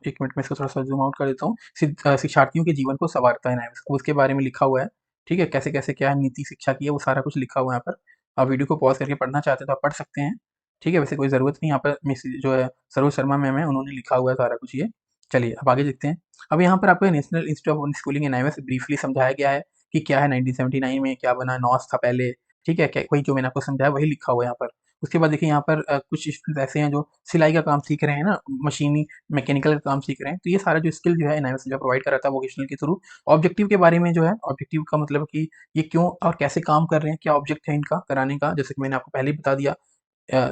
एक मिनट में इसको थोड़ा सा जूम आउट कर देता हूँ। शिक्षार्थियों के जीवन को संवारता है नाइव्स, उसके बारे में लिखा हुआ है, ठीक है। कैसे कैसे क्या नीति शिक्षा की है, वो सारा कुछ लिखा हुआ है यहाँ पर। आप वीडियो को पॉज करके पढ़ना चाहते हैं तो आप पढ़ सकते हैं, ठीक है। वैसे कोई ज़रूरत नहीं, यहाँ पर मिस जो है सरोज शर्मा मैम है, उन्होंने लिखा हुआ है सारा कुछ ये। चलिए अब आगे देखते हैं। अब यहाँ पर आपको national institute of schooling and knives briefly समझाया गया है कि क्या है, 1979 में क्या बना, नॉस था पहले, ठीक है। वही जो मैंने आपको समझाया वही लिखा हुआ है यहाँ पर। उसके बाद देखिए यहाँ पर कुछ स्टूडेंट ऐसे हैं जो सिलाई का काम सीख रहे हैं ना, मशीनी मैकेनिकल का काम सीख रहे हैं, तो ये सारा जो स्किल जो है एनआईएमएस जो प्रोवाइड कराता है वोकेशनल के थ्रू। ऑब्जेक्टिव के बारे में जो है, ऑब्जेक्टिव का मतलब कि ये क्यों और कैसे काम कर रहे हैं, क्या ऑब्जेक्ट है इनका कराने का, जैसे कि मैंने आपको पहले ही बता दिया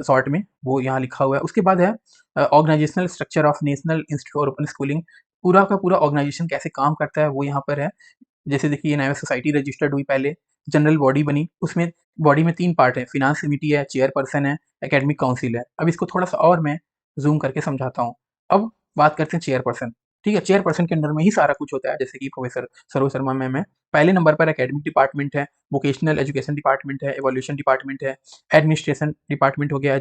शॉर्ट में, वो यहाँ लिखा हुआ है। उसके बाद है organizational structure of national institute for open schooling, पूरा का पूरा ऑर्गेनाइजेशन कैसे काम करता है वो यहाँ पर है। जैसे देखिए ये नायक सोसाइटी रजिस्टर्ड हुई पहले, जनरल बॉडी बनी, उसमें बॉडी में 3 पार्ट है, फिनांस कमिटी है, चेयरपर्सन है, एकेडमिक काउंसिल है। अब इसको थोड़ा-सा और मैं ज़ूम करके समझाता हूँ। अब बात करते हैं चेयरपर्सन, ठीक है? चेयरपर्सन के अंडर में ही सारा कुछ होता है, जैसे कि प्रोफेसर सरोज शर्मा मैम है। पहले नंबर पर एकेडमिक डिपार्टमेंट है, वोकेशनल एजुकेशन डिपार्टमेंट है, इवैल्यूएशन डिपार्टमेंट है, एडमिनिस्ट्रेशन डिपार्टमेंट हो गया,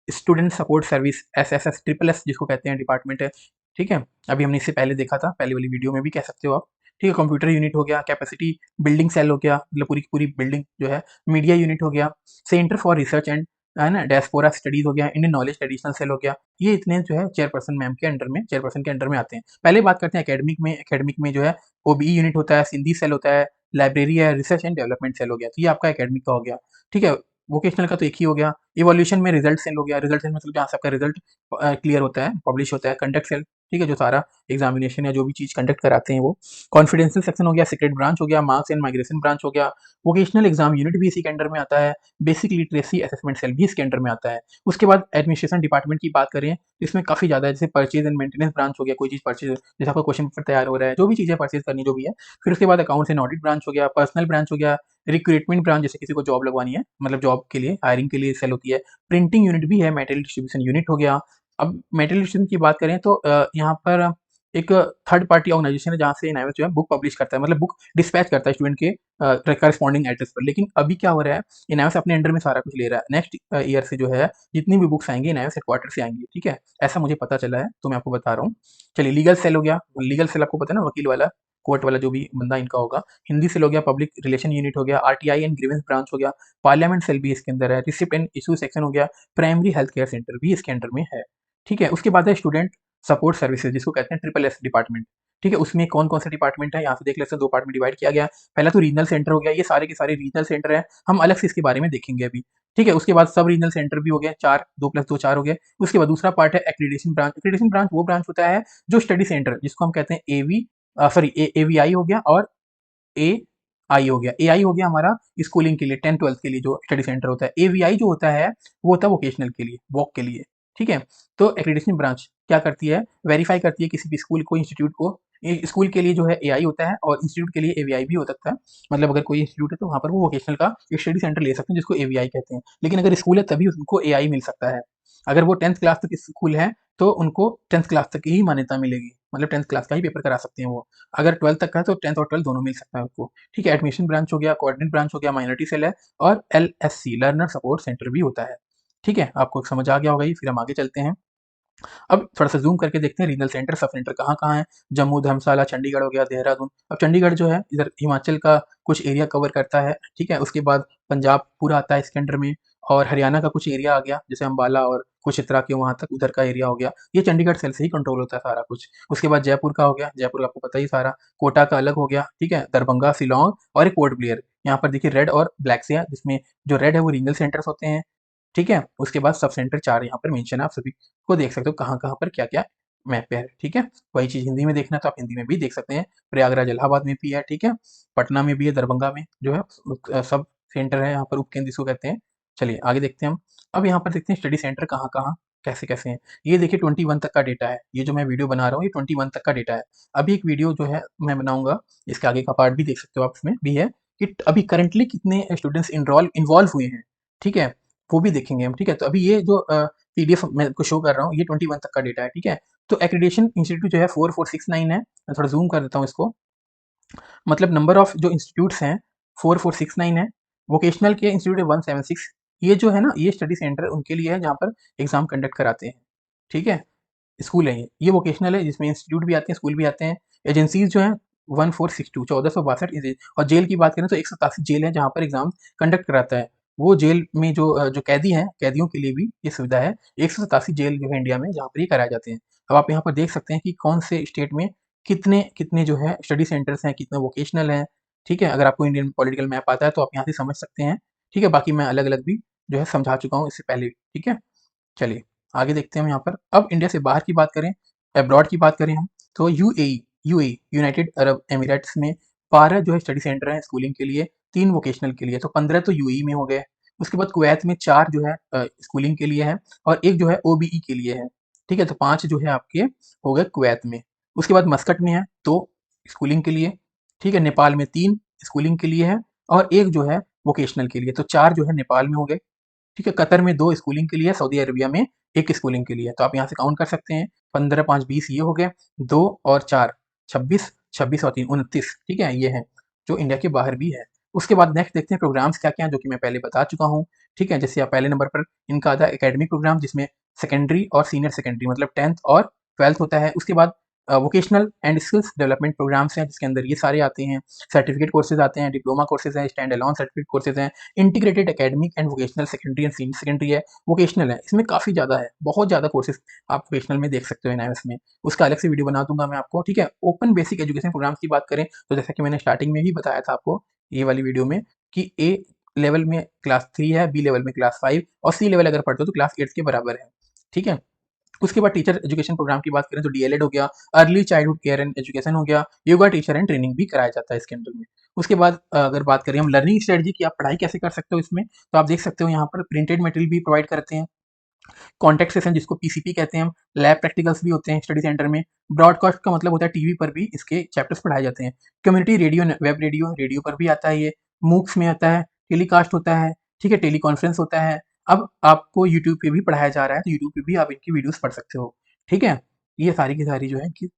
student support service SSS triple S जिसको कहते हैं डिपार्टमेंट है, ठीक है? अभी हमने इससे पहले देखा था, पहले वाली वीडियो में भी कह सकते हो आप। ठीक है, कंप्यूटर यूनिट हो गया, कैपेसिटी बिल्डिंग सेल हो गया, मतलब पूरी की पूरी बिल्डिंग जो है, मीडिया यूनिट हो गया, सेंटर फॉर रिसर्च एंड है ना, डायस्पोरा स्टडीज हो गया, इंडियन नॉलेज ट्रेडिशनल सेल हो गया। ये इतने जो है चेयरपर्सन मैम के अंडर में, चेयरपर्सन के अंडर में आते हैं। पहले बात करते हैं एकेडमिक में जो है ओबीई यूनिट होता है, सिंधी सेल होता है, लाइब्रेरी है, रिसर्च एंड डेवलपमेंट सेल हो गया, तो ये आपका एकेडमिक का हो गया, ठीक है। वोकेशनल का तो एक ही हो गया। इवोल्यूशन में रिजल्ट सेल हो गया, रिजल्ट सेल मतलब जहाँ से आपका रिजल्ट क्लियर होता है, पब्लिश होता है। कंडक्ट सेल, ठीक है, जो सारा एग्जामिनेशन या जो भी चीज़ कंडक्ट कराते हैं वो। कॉन्फिडेंशियल सेक्शन हो गया, सीक्रेट ब्रांच हो गया, मार्क्स एंड माइग्रेशन ब्रांच हो गया, वोकेशनल एग्जाम यूनिट भी इसी के अंडर में आता है, बेसिक लिटरेसी असेसमेंट सेल भी इसके अंडर में आता है। उसके बाद एडमिनिस्ट्रेशन डिपार्टमेंट की बात करें, इसमें काफ़ी ज़्यादा है, जैसे परचेज एंड मेंटेनेंस ब्रांच हो गया, कोई चीज़ परचेज, जैसे आपका क्वेश्चन पेपर तैयार हो रहा है, जो भी चीज़ें परचेज करनी जो भी है। फिर उसके बाद अकाउंट्स एंड ऑडिट ब्रांच हो गया, पर्सनल ब्रांच हो गया, रिक्रूटमेंट ब्रांच, जैसे किसी को जॉब लगवानी है, मतलब जॉब के लिए हायरिंग के लिए सेल होती है। प्रिंटिंग यूनिट भी है, मेटेरियल डिस्ट्रीब्यूशन यूनिट हो गया। अब मेटेरियल डिस्ट्रीब्यूशन की बात करें तो यहाँ पर एक थर्ड पार्टी ऑर्गेनाइजेशन है जहाँ से एनआईएमएस जो है बुक पब्लिश करता है, मतलब बुक डिस्पैच करता है स्टूडेंट के करस्पॉन्डिंग एड्रेस पर। लेकिन अभी क्या हो रहा है, एनआईएमएस अपने अंडर में सारा कुछ ले रहा है। नेक्स्ट ईयर से जो है जितनी भी बुक्स आएंगी एनआईएमएस हेडक्वार्टर से आएंगी, ठीक है, ऐसा मुझे पता चला है तो मैं आपको बता रहा हूँ। चलिए लीगल सेल हो गया, लीगल सेल आपको पता है ना, वकील वाला, कोर्ट वाला जो भी बंदा इनका होगा। हिंदी सेल हो गया, पब्लिक रिलेशन यूनिट हो गया, आरटीआई एंड ग्रीवेंस ब्रांच हो गया, पार्लियामेंट सेल भी इसके अंदर है, रिसिप्ट एंड इशू सेक्शन हो गया, प्राइमरी हेल्थ केयर सेंटर भी इसके अंडर में है, ठीक है। उसके बाद है स्टूडेंट सपोर्ट सर्विसेज जिसको कहते हैं ट्रिपल एस डिपार्टमेंट, ठीक है। उसमें कौन कौन से डिपार्टमेंट है यहाँ से देख लेते हैं, 2 पार्ट में डिवाइड किया गया है। पहला तो रीजनल सेंटर हो गया, ये सारे के सारे रीजनल सेंटर है, हम अलग से इसके बारे में देखेंगे अभी, ठीक है। उसके बाद सब रीजनल सेंटर भी हो गए, 4, 2 + 2 4 हो गए। उसके बाद दूसरा पार्ट है एक्रीडिटेशन ब्रांच। एक्रीडिटेशन ब्रांच वो ब्रांच होता है जो स्टडी सेंटर जिसको हम कहते हैं एवीआई हो गया और ए आई हो गया। एआई हो गया हमारा स्कूलिंग के लिए, 10th 12th के लिए जो स्टडी सेंटर होता है। एवीआई जो होता है वो होता है वोकेशनल के लिए, वॉक के लिए, ठीक है? तो एक्रेडिटेशन ब्रांच क्या करती है, वेरीफाई करती है किसी भी स्कूल को, इंस्टीट्यूट को। स्कूल के लिए जो है एआई होता है और इंस्टीट्यूट के लिए एवीआई भी हो सकता है। मतलब अगर कोई इंस्टीट्यूट है तो वहाँ पर वो वोकेशनल का एक स्टडी सेंटर ले सकते हैं जिसको एवीआई कहते हैं। लेकिन अगर स्कूल है तभी उनको एआई मिल सकता है। अगर वो 10th क्लास तक स्कूल है तो उनको 10th क्लास तक ही मान्यता मिलेगी, मतलब 10th क्लास का ही पेपर करा सकते हैं वो। अगर 12th तक का है तो 10th और 12th दोनों मिल सकता है उसको। ठीक है, एडमिशन ब्रांच हो गया, कोऑर्डिनेट ब्रांच हो गया, माइनॉरिटी सेल है, और एलएससी लर्नर सपोर्ट सेंटर भी होता है। ठीक है, आपको समझ आ गया होगा ये। फिर हम आगे चलते हैं। अब थोड़ा-सा ज़ूम करके देखते हैं रीजनल सेंटर, सब सेंटर कहाँ-कहाँ हैं। जम्मू, धर्मशाला, चंडीगढ़ हो गया, देहरादून। अब चंडीगढ़ जो है इधर हिमाचल का कुछ एरिया कवर करता है, ठीक है? उसके बाद पंजाब पूरा आता है इसके अंडर में, और हरियाणा का कुछ एरिया आ गया, जैसे अम्बाला और कुरुक्षेत्र के वहाँ तक उधर का एरिया हो गया। ये चंडीगढ़ सेल से ही कंट्रोल होता है सारा कुछ। उसके बाद जयपुर का हो गया, जयपुर आपको पता ही सारा। कोटा का अलग हो गया, ठीक है? दरभंगा, शिलांग और एक पोर्ट ब्लेयर। यहाँ पर देखिए रेड और ब्लैक से है, जिसमें जो रेड है वो रीजनल सेंटर्स होते हैं, ठीक है? उसके बाद सब सेंटर 4 यहाँ पर मेंशन है, आप सभी को देख सकते हो कहाँ-कहाँ पर क्या-क्या मैप पे है, ठीक है? वही चीज़ हिंदी में देखना है तो आप हिंदी में भी देख सकते हैं। प्रयागराज इलाहाबाद में भी है, ठीक है? पटना में भी है, दरभंगा में जो है सब सेंटर है यहाँ पर, उपकेंद्र जिसको कहते हैं। चलिए आगे देखते हैं हम। अब यहाँ पर देखते हैं स्टडी सेंटर कहाँ-कहाँ, कैसे-कैसे हैं। ये देखिए 21 तक का डेटा है। ये जो मैं वीडियो बना रहा हूँ ये 21 तक का डेटा है। अभी एक वीडियो जो है मैं बनाऊँगा, इसके आगे का पार्ट भी देख सकते हो आप, इसमें भी है कि अभी करंटली कितने स्टूडेंट्स इन्वॉल्व हुए हैं, ठीक है? वो भी देखेंगे हम, ठीक है? तो अभी ये जो पीडीएफ मैं आपको शो कर रहा हूँ, ये 21 तक का डेटा है, ठीक है? तो एक्रीडिटेशन इंस्टीट्यूट जो है 4469 है। मैं थोड़ा ज़ूम कर देता हूँ इसको। मतलब नंबर ऑफ जो इंस्टीट्यूट्स हैं 4469 है। वोकेशनल के इंस्टीट्यूट है 176। ये जो है ना, ये स्टडी सेंटर उनके लिए है जहाँ पर एग्ज़ाम कंडक्ट कराते हैं, ठीक है? स्कूल है ये वोकेशनल है जिसमें इंस्टीट्यूट भी आते हैं, स्कूल भी आते हैं। एजेंसीज़ जो हैं 1462 1462 इज़ और जेल की बात करें तो 187 जेल है जहाँ पर एग्ज़ाम कंडक्ट कराता है। वो जेल में जो कैदी हैं, कैदियों के लिए भी ये सुविधा है। 187 जेल जो है इंडिया में जहाँ पर ये कराए जाते हैं। अब आप यहाँ पर देख सकते हैं कि कौन से स्टेट में कितने जो है स्टडी सेंटर्स हैं, कितने वोकेशनल हैं, ठीक है? अगर आपको इंडियन पॉलिटिकल मैप आता है तो आप यहाँ से समझ सकते हैं, ठीक है? बाकी मैं अलग-अलग भी जो है समझा चुका हूँ इससे पहले, ठीक है? चलिए, आगे देखते हैं हम यहाँ पर। अब इंडिया से बाहर की बात करें, अब्रॉड की बात करें हम, तो यूएई यूनाइटेड अरब एमिरेट्स में 12 जो है स्टडी सेंटर हैं स्कूलिंग के लिए, 3 वोकेशनल के लिए, तो 15 तो यूएई में हो गए। उसके बाद कुवैत में 4 जो है स्कूलिंग के लिए है, और 1 जो है ओबीई के लिए है, ठीक है? तो 5 जो है आपके हो गए कुवैत में। उसके बाद मस्कट में है 2 स्कूलिंग के लिए, ठीक है? नेपाल में 3 स्कूलिंग के लिए है, और 1 जो है वोकेशनल के लिए, तो 4 जो है नेपाल में हो गए। ठीक है, कतर में 2 स्कूलिंग के लिए है, सऊदी अरबिया में 1 स्कूलिंग के लिए है। तो आप यहाँ से काउंट कर सकते हैं, 15, 5, 20 ये हो गए, 2 और 4, 26, 26 और 3, 29, ठीक है? ये हैं, जो इंडिया के बाहर भी है। उसके बाद नेक्स्ट देखते हैं प्रोग्राम्स क्या-क्या हैं, जो कि मैं पहले बता चुका हूँ, ठीक है? जैसे पहले नंबर पर इनका आता है एकेडमिक प्रोग्राम, जिसमें सेकेंडरी और सीनियर सेकेंडरी मतलब 10th और 12th होता है। उसके बाद vocational and skills development programmes हैं, जिसके अंदर ये सारे आते हैं। सर्टिफिकेट कोर्सेज़ आते हैं, डिप्लोमा कोर्सेज़ हैं, स्टैंड अलोन सर्टिफिकेट कोर्सेज़ हैं। Integrated academic and vocational secondary and senior secondary है, वोकेशनल है, इसमें काफ़ी ज़्यादा है, बहुत ज़्यादा कोर्सेज आप वोकेशनल में देख सकते हो एनआईएस में। उसका अलग से वीडियो बना दूंगा मैं आपको, ठीक है? ओपन बेसिक एजुकेशन प्रोग्राम्स की बात करें तो जैसा कि मैंने स्टार्टिंग में भी बताया था आपको ये वाली वीडियो में, कि ए लेवल में क्लास 3 है, बी लेवल में क्लास 5 और सी लेवल अगर पढ़ते हो तो क्लास 8 के बराबर है, ठीक है? उसके बाद टीचर एजुकेशन प्रोग्राम की बात करें तो डीएलएड हो गया, early childhood care and education हो गया, योगा टीचर एंड ट्रेनिंग भी कराया जाता है इसके अंदर में। उसके बाद अगर बात करें हम लर्निंग स्ट्रेटजी की, आप पढ़ाई कैसे कर सकते हो इसमें, तो आप देख सकते हो यहाँ पर प्रिंटेड मटेरियल भी प्रोवाइड करते हैं, कॉन्टेक्ट सेशन जिसको पीसीपी कहते हैं हम, लैब प्रैक्टिकल्स भी होते हैं स्टडी सेंटर में, ब्रॉडकास्ट का मतलब होता है टीवी पर भी इसके चैप्टर्स पढ़ाए जाते हैं, community radio, web radio, radio पर भी आता है ये, मूक्स में आता है, टेलीकास्ट होता है, ठीक है? टेली कॉन्फ्रेंस होता है। अब आपको यूट्यूब पे भी पढ़ाया जा रहा है, तो यूट्यूब पे भी आप इनकी वीडियोस पढ़ सकते हो, ठीक है? ये सारी की सारी जो है कि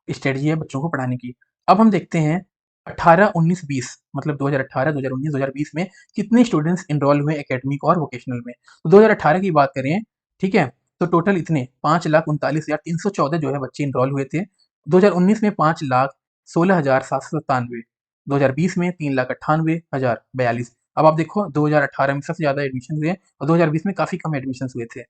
स्ट्रेटजी है बच्चों को पढ़ाने की। अब हम देखते हैं 18, 19, 20 मतलब 2018, 2019, 2020 में कितने स्टूडेंट्स एनरोल हुए एकेडमिक और वोकेशनल में। तो 2018 की बात करें, ठीक है? तो टोटल इतने 5,39,314 जो है बच्चे एनरोल हुए थे। 2019 में 5,16,797, 2020 में 3,98,042। अब आप देखो 2018 में सबसे ज़्यादा एडमिशन हुए और 2020 में काफ़ी कम एडमिशन्स हुए थे।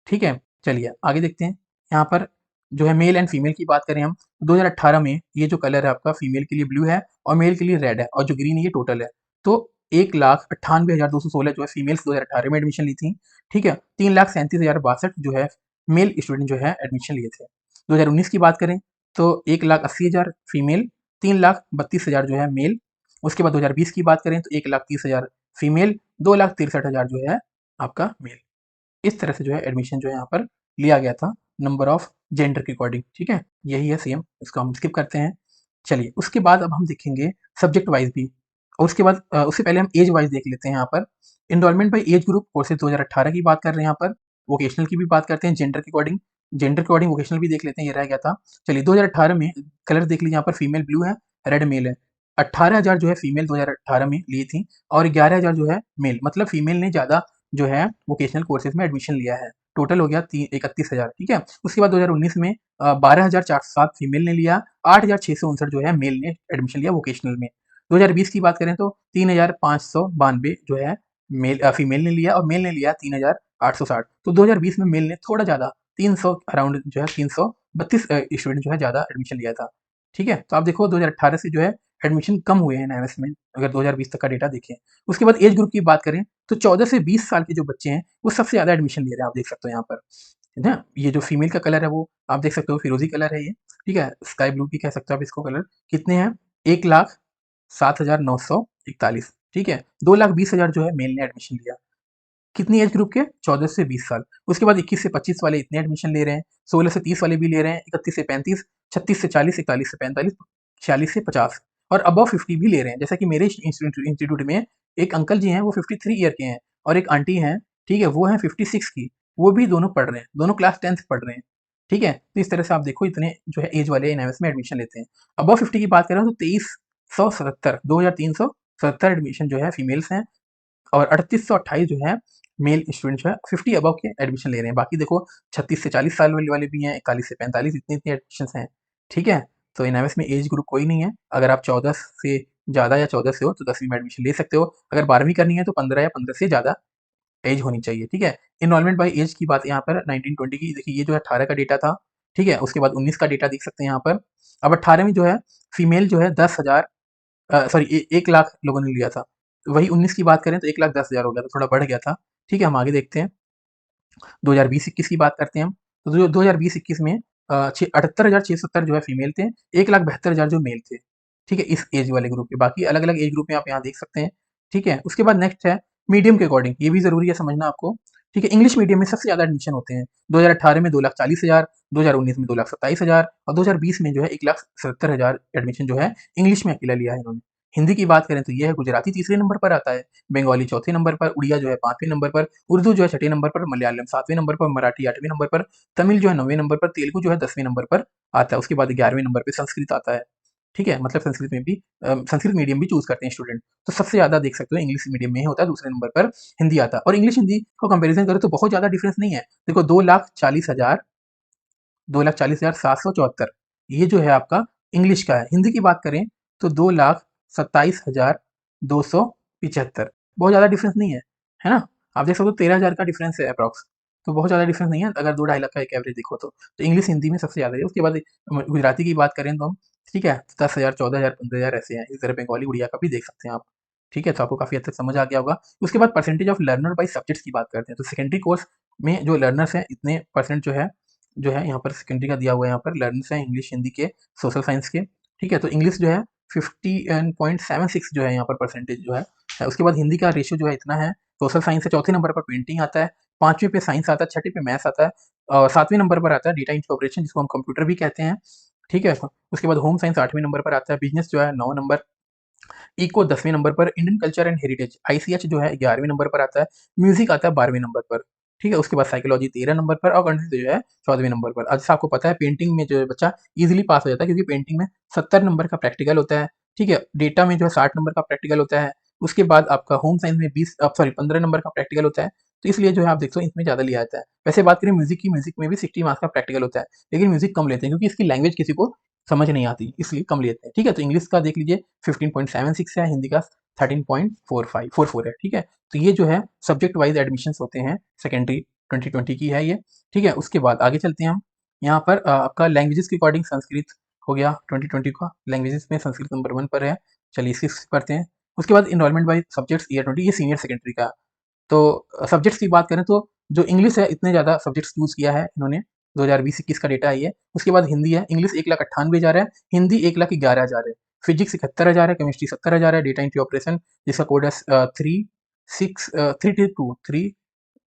ठीक है? चलिए आगे देखते हैं। यहाँ पर जो है मेल एंड फीमेल की बात करें हम, 2018 में ये जो कलर है आपका फीमेल के लिए ब्लू है और मेल के लिए रेड है, और जो ग्रीन है ये टोटल है। तो 1,98,216 जो है फीमेल्स 2018 में एडमिशन ली थी, ठीक है? 3,37,062 जो है मेल स्टूडेंट जो है एडमिशन लिए थे। 2019 की बात करें तो 1,80,000 फीमेल, 3,32,000 जो है मेल। उसके बाद 2020 की बात करें तो 1,30,000 फीमेल, 2,63,000 जो है आपका मेल। इस तरह से जो है एडमिशन जो है यहाँ पर लिया गया था नंबर ऑफ जेंडर के अकॉर्डिंग। ठीक है, यही है सेम, इसको हम स्किप करते हैं। चलिए उसके बाद अब हम देखेंगे सब्जेक्ट वाइज भी, और उसके बाद उससे पहले हम एज वाइज देख लेते हैं। यहाँ पर enrolment by age group courses 2018 की बात कर रहे हैं, यहाँ पर वोकेशनल की भी बात करते हैं, जेंडर के अकॉर्डिंग वोकेशनल भी देख लेते हैं, ये रह गया था। चलिए 2018 में कलर देख लीजिए, यहाँ पर फीमेल ब्लू है, रेड मेल है। 18,000 जो है फीमेल 2018 में ली थी, और 11,000 जो है मेल, मतलब फीमेल ने ज़्यादा जो है वोकेशनल कोर्सेज में एडमिशन लिया है। टोटल हो गया 31,000। ठीक है, उसके बाद 2019 में 12,407 फीमेल ने लिया, 8,659 जो है मेल ने एडमिशन लिया वोकेशनल में। 2020 की बात करें तो 3,592 जो है फीमेल ने लिया, और मेल ने लिया 3,860। तो 2020 में मेल ने थोड़ा ज़्यादा 300 अराउंड जो है 332 स्टूडेंट जो है ज़्यादा एडमिशन लिया था। ठीक है, तो आप देखो 2018 से जो है एडमिशन कम हुए हैं एनआईएमएस में, अगर 2020 तक का डेटा देखें। उसके बाद एज ग्रुप की बात करें तो 14 से 20 साल के जो बच्चे हैं वो सबसे ज़्यादा एडमिशन ले रहे हैं, आप देख सकते हो यहाँ पर, है ना। ये जो फीमेल का कलर है वो आप देख सकते हो फिरोजी कलर है ये। ठीक है, स्काई ब्लू भी कह सकते हो आप इसको कलर। कितने हैं? 1,07,941। ठीक है, 2,20,000 जो है मेल ने एडमिशन लिया। कितनी एज ग्रुप के? 14 से 20 साल। उसके बाद 21 से 25 वाले इतने एडमिशन ले रहे हैं, 16 से 30 वाले भी ले रहे हैं, 31 से 35, 36 से 40, 41 से 45, 46 से 50, और अबव 50 भी ले रहे हैं। जैसा कि मेरे इंस्टीट्यूट में एक अंकल जी हैं, वो 53 ईयर के हैं, और एक आंटी हैं, ठीक है, वो हैं 56 की। वो भी दोनों पढ़ रहे हैं, दोनों क्लास 10th पढ़ रहे हैं। ठीक है, तो इस तरह से आप देखो इतने जो है एज वाले एनआईएमएस में एडमिशन लेते हैं। अबव 50 की बात करें तो 2377, 2377 एडमिशन जो है फीमेल्स हैं, और 3828 जो है मेल स्टूडेंट जो है 50 अबव के एडमिशन ले रहे हैं। बाकी देखो 36 से 40 साल वाले भी हैं, 41 से 45, इतने इतने एडमिशन हैं। ठीक है, तो एनआईएमएस में एज ग्रुप कोई नहीं है। अगर आप 14 से ज़्यादा या 14 से हो तो 10वीं में एडमिशन ले सकते हो। अगर 12वीं करनी है तो 15 या 15 से ज़्यादा एज होनी चाहिए। ठीक है, इनरोलमेंट बाई एज की बात यहाँ पर 1920 की देखिए, ये जो है 18 का डेटा था। ठीक है, उसके बाद 19 का डेटा देख सकते हैं यहाँ पर। अब 18 में जो है फीमेल जो है 10,000 सॉरी 1,00,000 लोगों ने लिया था। वही 19 की बात करें तो 1,10,000 हो गया था, थोड़ा बढ़ गया था। ठीक है, हम आगे देखते हैं। 2020-21 की बात करते हैं हम। तो जो 2020-21 में 78,670 जो है फीमेल थे, 1,72,000 जो मेल थे। ठीक है, इस एज वाले ग्रुप के। बाकी अलग-अलग एज ग्रुप में आप यहाँ देख सकते हैं। ठीक है, उसके बाद नेक्स्ट है मीडियम के अकॉर्डिंग, ये भी ज़रूरी है समझना आपको। ठीक है, इंग्लिश मीडियम में सबसे ज़्यादा एडमिशन होते हैं। 2018 में 2,40,000, 2019 में 2,27,000, और 2020 में जो है 1,77,000 एडमिशन जो है इंग्लिश में अकेला लिया है इन्होंने। हिंदी की बात करें तो ये है, गुजराती तीसरे नंबर पर आता है, बंगाली चौथे नंबर पर, उड़िया जो है 5वें नंबर पर, उर्दू जो है 6ठे नंबर पर, मलयालम 7वें नंबर पर, मराठी 8वें नंबर पर, तमिल जो है 9वें नंबर पर, तेलुगु जो है 10वें नंबर पर आता है। उसके बाद 11वें नंबर पे संस्कृत आता है। ठीक है, मतलब संस्कृत में भी संस्कृत मीडियम भी चूज़ करते हैं स्टूडेंट। तो सबसे ज़्यादा देख सकते हो इंग्लिश मीडियम में ही होता है, दूसरे नंबर पर हिंदी आता है। और इंग्लिश हिंदी को कंपैरिज़न करें तो बहुत ज़्यादा डिफरेंस नहीं है। देखो 2,40,774 ये जो है आपका इंग्लिश का है। हिंदी की बात करें तो 2,27,275, बहुत ज़्यादा डिफरेंस नहीं है ना? आप देख सकते हो 13,000 का डिफरेंस है अप्रॉक्स, तो बहुत ज़्यादा डिफरेंस नहीं है अगर 2-2.5 लाख का एक एवरेज देखो तो। इंग्लिश हिंदी में सबसे ज़्यादा है। उसके बाद गुजराती की बात करें तो हम, ठीक है, 10,000, 14,000, 15,000 ऐसे हैं। इस तरह बंगाली, उड़िया का भी देख सकते हैं आप। ठीक है, तो आपको काफ़ी हद तक समझ आ गया होगा। उसके बाद percentage of learner by subjects की बात करते हैं। तो सेकेंडरी कोर्स में जो लर्नर्स हैं, इतने परसेंट जो है यहाँ पर सेकेंडरी का दिया हुआ है, यहाँ पर लर्नर्स हैं इंग्लिश, हिंदी के, सोशल साइंस के। ठीक है, तो इंग्लिश जो है 50.76 जो है यहाँ पर परसेंटेज जो है। उसके बाद हिंदी का रेशियो जो है इतना है। सोशल साइंस से चौथे नंबर पर पेंटिंग आता है, 5वें पे साइंस आता है, 6ठे पे मैथ्स आता है, और 7वें नंबर पर आता है डेटा इंटर ऑपरेशन, जिसको हम कंप्यूटर भी कहते हैं। ठीक है, उसके बाद होम साइंस 8वें नंबर पर आता है, बिजनेस जो है 9 नंबर, इको 10वें नंबर पर, Indian culture and heritage ICH जो है 11वें नंबर पर आता है, म्यूजिक आता है 12वें नंबर पर। ठीक है, उसके बाद साइकोलॉजी 13 नंबर पर, और गणित जो है 14वें नंबर पर। अच्छा, आपको पता है पेंटिंग में जो है बच्चा इजीली पास हो जाता है, क्योंकि पेंटिंग में 70 नंबर का प्रैक्टिकल होता है। ठीक है, डेटा में जो है 60 नंबर का प्रैक्टिकल होता है। उसके बाद आपका होम साइंस में 15 नंबर का प्रैक्टिकल होता है। तो इसलिए जो है आप देखते हो इसमें ज़्यादा लिया जाता है। वैसे बात करें म्यूजिक की, म्यूजिक में भी 60 मार्क्स का प्रैक्टिकल होता है, लेकिन म्यूजिक कम लेते हैं क्योंकि इसकी लैंग्वेज किसी को समझ नहीं आती, इसलिए कम लेते हैं। ठीक है, तो इंग्लिश का देख लीजिए 15.76 है, हिंदी का 13.44 है। ठीक है, तो ये जो है सब्जेक्ट वाइज एडमिशंस होते हैं, सेकेंडरी 2020 की है ये। ठीक है, उसके बाद आगे चलते हैं हम। यहाँ पर आपका लैंग्वेजेस के अकॉर्डिंग संस्कृत हो गया 2020 का, लैंग्वेजेस में संस्कृत नंबर 1 पर है। चलिए इसकी पढ़ते हैं। उसके बाद इनरोलमेंट बाई सब्जेक्ट्स ईयर 20, ये सीनियर सेकेंडरी का। तो सब्जेक्ट्स की बात करें तो जो इंग्लिश है, इतने ज़्यादा सब्जेक्ट्स चूज़ किया है इन्होंने, 2020-21 का डेटा है ये। उसके बाद हिंदी है, इंग्लिश 1,98,000 है, हिंदी 1,11,000 है, फिजिक्स 71,000 है, केमिस्ट्री 70,000 है, डेटा एंट्री ऑपरेशन जिसका कोड है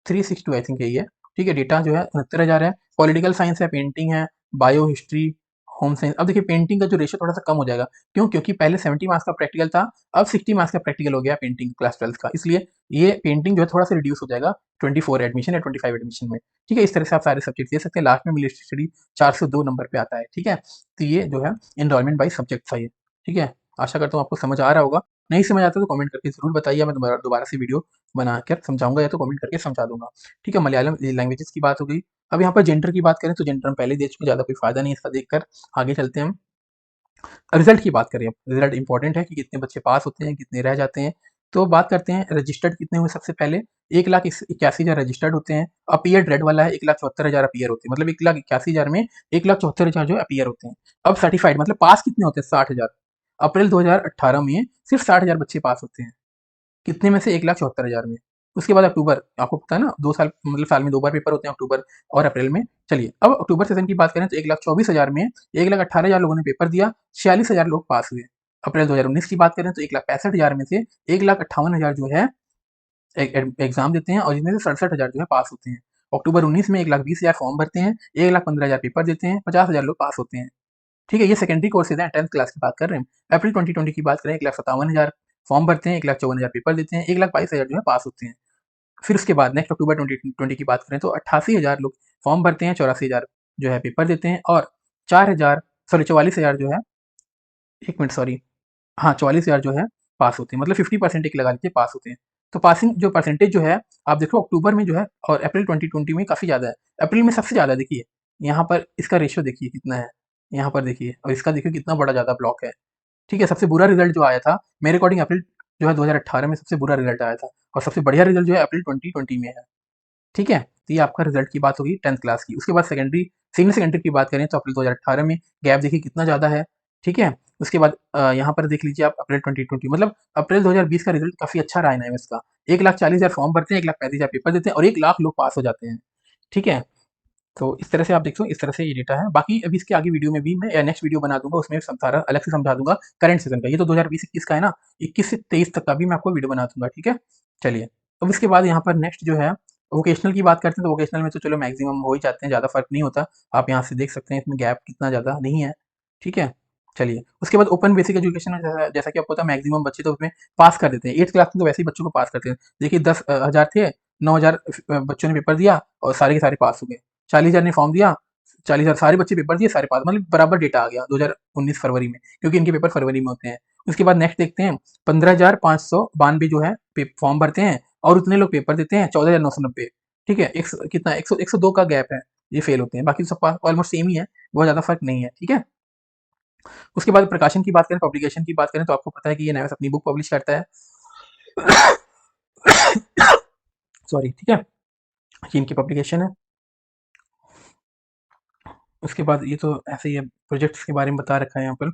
362 आई थिंक यही है, ठीक है, डेटा जो है 69,000 है। पॉलिटिकल साइंस है, पेंटिंग है, बायो, हिस्ट्री, होम साइंस। अब देखिए पेंटिंग का जो रेशियो थोड़ा-सा कम हो जाएगा, क्यों? क्योंकि पहले 70 मार्क्स का प्रैक्टिकल था, अब 60 मार्क्स का प्रैक्टिकल हो गया पेंटिंग क्लास 12th का, इसलिए ये पेंटिंग जो है थोड़ा-सा रिड्यूस हो जाएगा 24 एडमिशन या 25 एडमिशन में। ठीक है, इस तरह से आप सारे सब्जेक्ट दे सकते हैं। लास्ट में मिलिट्री स्टडी 402 नंबर पे आता है। ठीक है, तो ये जो है एनरोलमेंट बाय सब्जेक्ट था ये। ठीक है, आशा करता हूँ आपको समझ आ रहा होगा। नहीं समझ आता तो कमेंट करके ज़रूर बताइए, मैं दोबारा दोबारा से वीडियो बनाकर समझाऊँगा या तो कमेंट करके समझा दूँगा। ठीक है, मलयालम लैंग्वेजेज़ की बात हो गई। अब यहाँ पर जेंडर की बात करें तो जेंडर हम पहले ही देख चुके हैं, ज़्यादा कोई फ़ायदा नहीं है इसका देखकर। आगे चलते हैं हम। रिजल्ट की बात करें, अब रिजल्ट इंपॉर्टेंट है कि कितने बच्चे पास होते हैं, कितने रह जाते हैं। तो बात करते हैं रजिस्टर्ड कितने हुए सबसे पहले। 1,81,000 रजिस्टर्ड होते हैं। अपीयर्ड रेड वाला है, 1,74,000 अपीयर होते हैं, मतलब 1,81,000 में 1,74,000 जो है अपीयर होते हैं। अब सर्टिफाइड मतलब पास कितने होते हैं? 60,000। अप्रैल 2018 में सिर्फ 60,000 बच्चे पास होते हैं। कितने में से? 1,74,000 में। उसके बाद अक्टूबर, आपको पता है ना 2 साल मतलब साल में 2 बार पेपर होते हैं, अक्टूबर और अप्रैल में। चलिए अब अक्टूबर सेशन की बात करें तो 1,24,000 में 1,18,000 लोगों ने पेपर दिया, 46,000 लोग पास हुए। अप्रैल 2019 की बात करें तो 1,65,000 में से 1,58,000 जो है एग्जाम देते हैं और जिसमें से 67,000 जो है पास होते हैं। अक्टूबर 19 में 1,20,000 फॉर्म भरते हैं, 1,15,000 पेपर देते हैं, 50,000 लोग पास होते हैं। ठीक है, ये सेकेंडरी कोर्सेज हैं, 10th क्लास की बात कर रहे हैं। अप्रैल 2020 की बात करें 1,57,000 फॉर्म भरते हैं, 1,54,000 पेपर देते हैं, 1,22,000 जो है पास होते हैं। फिर उसके बाद नेक्स्ट अक्टूबर 2020 की बात करें तो 88,000 लोग फॉर्म भरते हैं, 84,000 जो है पेपर देते हैं और 4,000 सॉरी 44,000 जो है, एक मिनट सॉरी, हाँ 44,000 जो है पास होते हैं, मतलब 50% एक लगा लीजिए पास होते हैं। तो पासिंग जो परसेंटेज जो है आप देखो अक्टूबर में जो है और अप्रैल 2020 में काफ़ी ज़्यादा है। अप्रैल में सबसे ज़्यादा देखिए, यहाँ पर इसका रेशियो देखिए कितना है, यहाँ पर देखिए और इसका देखिए कितना बड़ा ज़्यादा ब्लॉक है। ठीक है, सबसे बुरा रिजल्ट जो आया था मेरे अकॉर्डिंग अप्रैल जो है 2018 में सबसे बुरा रिजल्ट आया था और सबसे बढ़िया रिजल्ट जो है अप्रैल 2020 में है। ठीक है, तो ये आपका रिजल्ट की बात होगी 10th क्लास की। उसके बाद सेकेंडरी सीनियर सेकेंडरी की बात करें तो अप्रैल 2018 में गैप देखिए कितना ज़्यादा है। ठीक है, उसके बाद यहाँ पर देख लीजिए आप अप्रैल 2020 मतलब अप्रैल 2020 का रिजल्ट काफ़ी अच्छा रहा है एनआईएमएस का। 1,40,000 फॉर्म भरते हैं, 1,35,000 पेपर देते हैं और 1,00,000 लोग पास हो जाते हैं। ठीक है, तो इस तरह से आप देखो, इस तरह से ये डेटा है। बाकी अभी इसके आगे वीडियो में भी मैं नेक्स्ट वीडियो बना दूंगा, उसमें सारा अलग से समझा दूंगा करंट सेशन का। ये तो 2020-21 का है ना, 21 से 23 तक का भी मैं आपको वीडियो बना दूंगा। ठीक है, चलिए अब इसके बाद यहाँ पर नेक्स्ट जो है वोकेशनल की बात करते हैं तो वोकेशनल में तो चलो मैक्सिमम हो ही जाते हैं, ज़्यादा फर्क नहीं होता। आप यहाँ से देख सकते हैं इसमें गैप कितना ज़्यादा नहीं है। ठीक है, चलिए उसके बाद ओपन बेसिक एजुकेशन में जैसा कि आपको पता है मैक्सिमम बच्चे तो उसमें पास कर देते हैं। 8th क्लास में तो वैसे ही बच्चों को पास करते हैं। देखिए 10,000 थे, 9,000 बच्चों ने पेपर दिया और सारे के सारे पास हो गए। 40,000 ने फॉर्म दिया, 40,000 सारे बच्चे पेपर दिए, सारे पास, मतलब बराबर डेटा आ गया 2019 फरवरी में, क्योंकि इनके पेपर फरवरी में होते हैं। उसके बाद नेक्स्ट देखते हैं 15,592 जो है फॉर्म भरते हैं और उतने लोग पेपर देते हैं 14,990। ठीक है, कितना 102 का गैप है, ये फेल होते हैं। बाकी सब ऑलमोस्ट सेम ही है, बहुत ज़्यादा फर्क नहीं है। ठीक है, उसके बाद प्रकाशन की बात करें, पब्लिकेशन की बात करें तो आपको पता है कि ये नैवस अपनी बुक पब्लिश करता है। सॉरी, ठीक है, ये इनकी पब्लिकेशन है। उसके बाद ये तो ऐसे ही है, प्रोजेक्ट्स के बारे में बता रखा है यहाँ पर।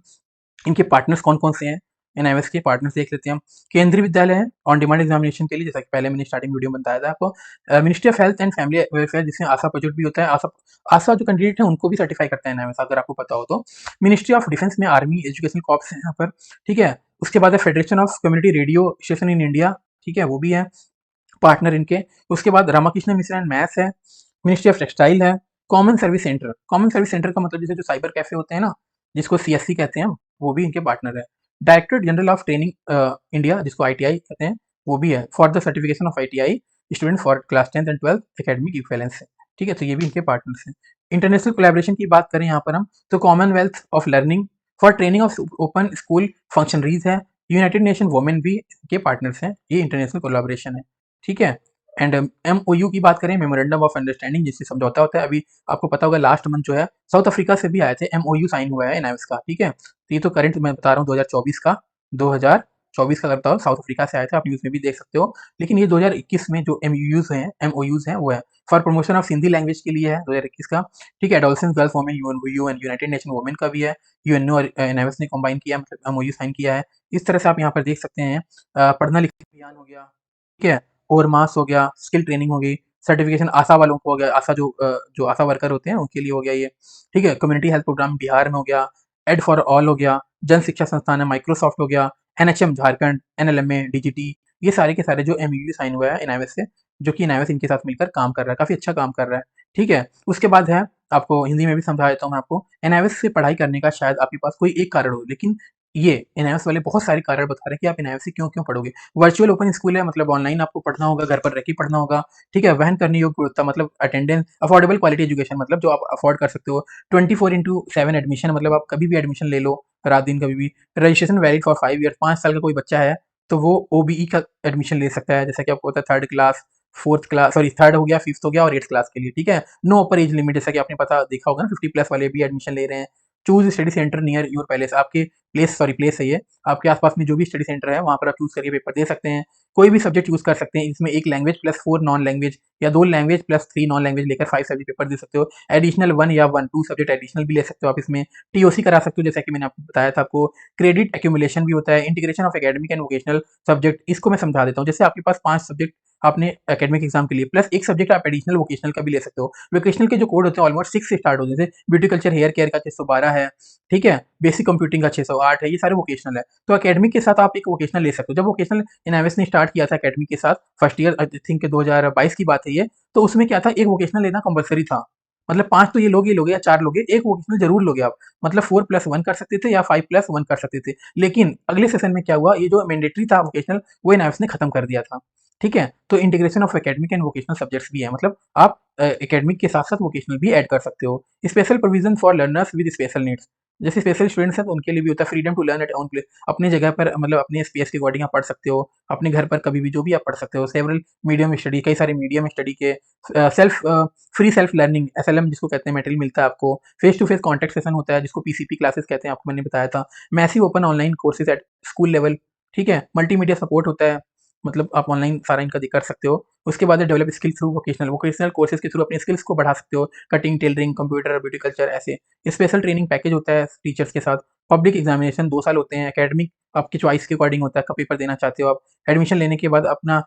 इनके पार्टनर्स कौन-कौन से हैं? एनआईएमएस के पार्टनर्स देख लेते हैं हम। केंद्रीय विद्यालय है ऑन डिमांड एग्जामिनेशन के लिए, जैसा कि पहले मैंने स्टार्टिंग वीडियो में बताया था आपको। Ministry of health and family welfare, जिसमें आशा प्रोजेक्ट भी होता है। आशा आशा जो कैंडिडेट है उनको भी सर्टिफाई करता है एनआईएमएस, अगर आपको पता हो तो। मिनिस्ट्री ऑफ डिफेंस में आर्मी एजुकेशन कॉर्प्स है यहाँ पर। ठीक है, उसके बाद है federation of community radio station in India. ठीक है, वो भी है पार्टनर इनके। उसके बाद रामाकृष्ण मिश्रा एंड मैथ्स है। मिनिस्ट्री ऑफ टेक्सटाइल है। Common service centre, common service centre का मतलब जैसे जो साइबर कैफे होते हैं ना, जिसको सीएससी कहते हैं हम, वो भी इनके पार्टनर है। Directorate general of training India, जिसको आईटीआई कहते हैं, वो भी है for the certification of ITI student for class 10th and 12th academic equivalence है। ठीक है, तो ये भी इनके पार्टनर्स हैं। इंटरनेशनल कोलैबोरेशन की बात करें यहाँ पर हम, तो Commonwealth of learning for training of open school functionaries है। यूनाइटेड नेशन वुमेन भी इनके पार्टनर्स हैं, ये इंटरनेशनल कोलैबोरेशन है। ठीक है, एंड एमओयू की बात करें, मेमोरेंडम ऑफ अंडरस्टैंडिंग, जिससे समझौता होता है। अभी आपको पता होगा लास्ट मंथ जो है साउथ अफ्रीका से भी आए थे, एमओयू साइन हुआ है एनआईएमएस का। ठीक है, तो ये तो करंट मैं बता रहा हूँ 2024 का करता हूँ, साउथ अफ्रीका से आए थे, आप न्यूज़ में भी देख सकते हो। लेकिन ये 2021 में जो एमओयूज हैं वो है for promotion of Sindhi language के लिए है 2021 का। ठीक है, adolescence girls women UN United nation women का भी है। यूएनओ और एनआईएमएस ने कंबाइन किया, मतलब एमओयू साइन किया है। इस तरह से आप यहाँ पर देख सकते हैं। पढ़ना लिखना अभियान हो गया। ठीक है, और मास हो गया, स्किल ट्रेनिंग हो गई, सर्टिफिकेशन आशा वालों को हो गया, आशा जो आशा वर्कर होते हैं उनके लिए हो गया ये। ठीक है, कम्युनिटी हेल्थ प्रोग्राम बिहार में हो गया, एड फॉर ऑल हो गया, जन शिक्षा संस्थान है, माइक्रोसॉफ्ट हो गया, एनएचएम झारखंड, एनएलएमए, डीजीटी, ये सारे के सारे जो एमओयू साइन हुआ है एनआईएफएस से, जो कि एनआईएफएस इनके साथ मिलकर काम कर रहा है, काफ़ी अच्छा काम कर रहा है, ठीक है? उसके बाद है, आपको हिंदी में भी समझा देता हूँ मैं आपको, एनआईएफएस से पढ़ाई करने का शायद आपके पास कोई एक कारण हो, लेकिन ये एनआईएफएस वाले बहुत सारे कारण बता रहे हैं कि आप एनआईएफएस से क्यों-क्यों पढ़ोगे। वर्चुअल ओपन स्कूल है, मतलब ऑनलाइन आपको पढ़ना होगा, घर पर रह के पढ़ना होगा, ठीक है? वहन करने योग्य गुणवत्ता, मतलब अटेंडेंस, अफोर्डेबल क्वालिटी एजुकेशन, मतलब जो आप अफोर्ड कर सकते हो। 24/7 एडमिशन, मतलब आप कभी भी एडमिशन ले लो, रात दिन कभी भी। रजिस्ट्रेशन वैलिड फॉर 5 ईयर, 5 साल का कोई बच्चा है, तो वो ओबीई का एडमिशन ले सकता है, जैसा कि आपको पता है 3rd class, 4th class, sorry 3rd हो गया, 5th हो गया और 8th क्लास के लिए, ठीक है? नो अपर एज लिमिट, जैसा कि आपने पता देखा होगा ना, 50 प्लस वाले भी एडमिशन ले रहे हैं। Choose study centre near your palace, आपके प्लेस है ये, आपके आस-पास में जो भी स्टडी सेंटर है, वहाँ पर आप चूज़ करके पेपर दे सकते हैं। कोई भी सब्जेक्ट चूज़ कर सकते हैं, इसमें 1 लैंग्वेज प्लस 4 नॉन लैंग्वेज, या 2 लैंग्वेज प्लस 3 नॉन लैंग्वेज लेकर 5 सब्जेक्ट पेपर दे सकते हो। एडिशनल 1 या 1-2 सब्जेक्ट एडिशनल भी ले सकते हो आप इसमें। टीओसी करा सकते हो, जैसा कि मैंने आपको बताया था आपको। क्रेडिट एक्यूमुलेशन भी होता है, integration of academic and vocational subject, इसको मैं समझा देता हूँ। जैसे आपके पास 5 सब्जेक्ट आपने एकेडमिक एग्जाम के लिए, प्लस 1 सब्जेक्ट आप एडिशनल वोकेशनल का भी ले सकते हो। वोकेशनल के जो कोड होते हैं ऑलमोस्ट 6 से स्टार्ट होते हैं, जैसे ब्यूटी कल्चर हेयर केयर का 612 है, ठीक है? बेसिक कंप्यूटिंग का 608 है, ये सारे वोकेशनल है। तो एकेडमिक के साथ आप एक वोकेशनल ले सकते हो। जब वोकेशनल एनआईएफएस ने स्टार्ट किया था एकेडमिक के साथ, फर्स्ट ईयर आई थिंक 2022 की बात है ये, तो उसमें क्या था, एक वोकेशनल लेना कंपल्सरी था। मतलब 5 तो ये लोगे या 4 लोगे, एक वोकेशनल ज़रूर लोगे आप। मतलब 4+1 कर सकते थे या 5+1 कर सकते थे। लेकिन अगले सेशन में क्या हुआ, ये जो मैंडेटरी था वोकेशनल, वो एनआईएफएस ने खत्म कर दिया था। ठीक है? तो integration of academic and vocational subjects भी है, मतलब आप एकेडमिक के साथ-साथ वोकेशनल भी ऐड कर सकते हो। Special provision for learners with special needs, जैसे स्पेशल स्टूडेंट्स हैं तो उनके लिए भी होता है freedom to learn at own place, अपनी जगह पर, मतलब अपने स्पेस के अकॉर्डिंग आप पढ़ सकते हो, अपने घर पर कभी भी जो भी आप पढ़ सकते हो। सेवरल मीडियम स्टडी, कई सारे मीडियम स्टडी के, self free self learning SLM जिसको कहते हैं, मटेरियल मिलता है आपको। Face to face contact session होता है, जिसको पीसीपी क्लासेस कहते हैं, आपको मैंने बताया था। Massive open online courses at school level, ठीक है? मल्टीमीडिया सपोर्ट होता है, मतलब आप ऑनलाइन सारा इनका कर सकते हो। उसके बाद है develop skill through vocational, vocational courses के थ्रू अपनी स्किल्स को बढ़ा सकते हो, cutting, tailoring, computer, beauty culture, ऐसे। स्पेशल ट्रेनिंग पैकेज होता है टीचर्स के साथ। पब्लिक एग्जामिनेशन 2 साल होते हैं, एकेडमिक आपकी चॉइस के अकॉर्डिंग होता है, कब पेपर देना चाहते हो आप। एडमिशन लेने के बाद अपना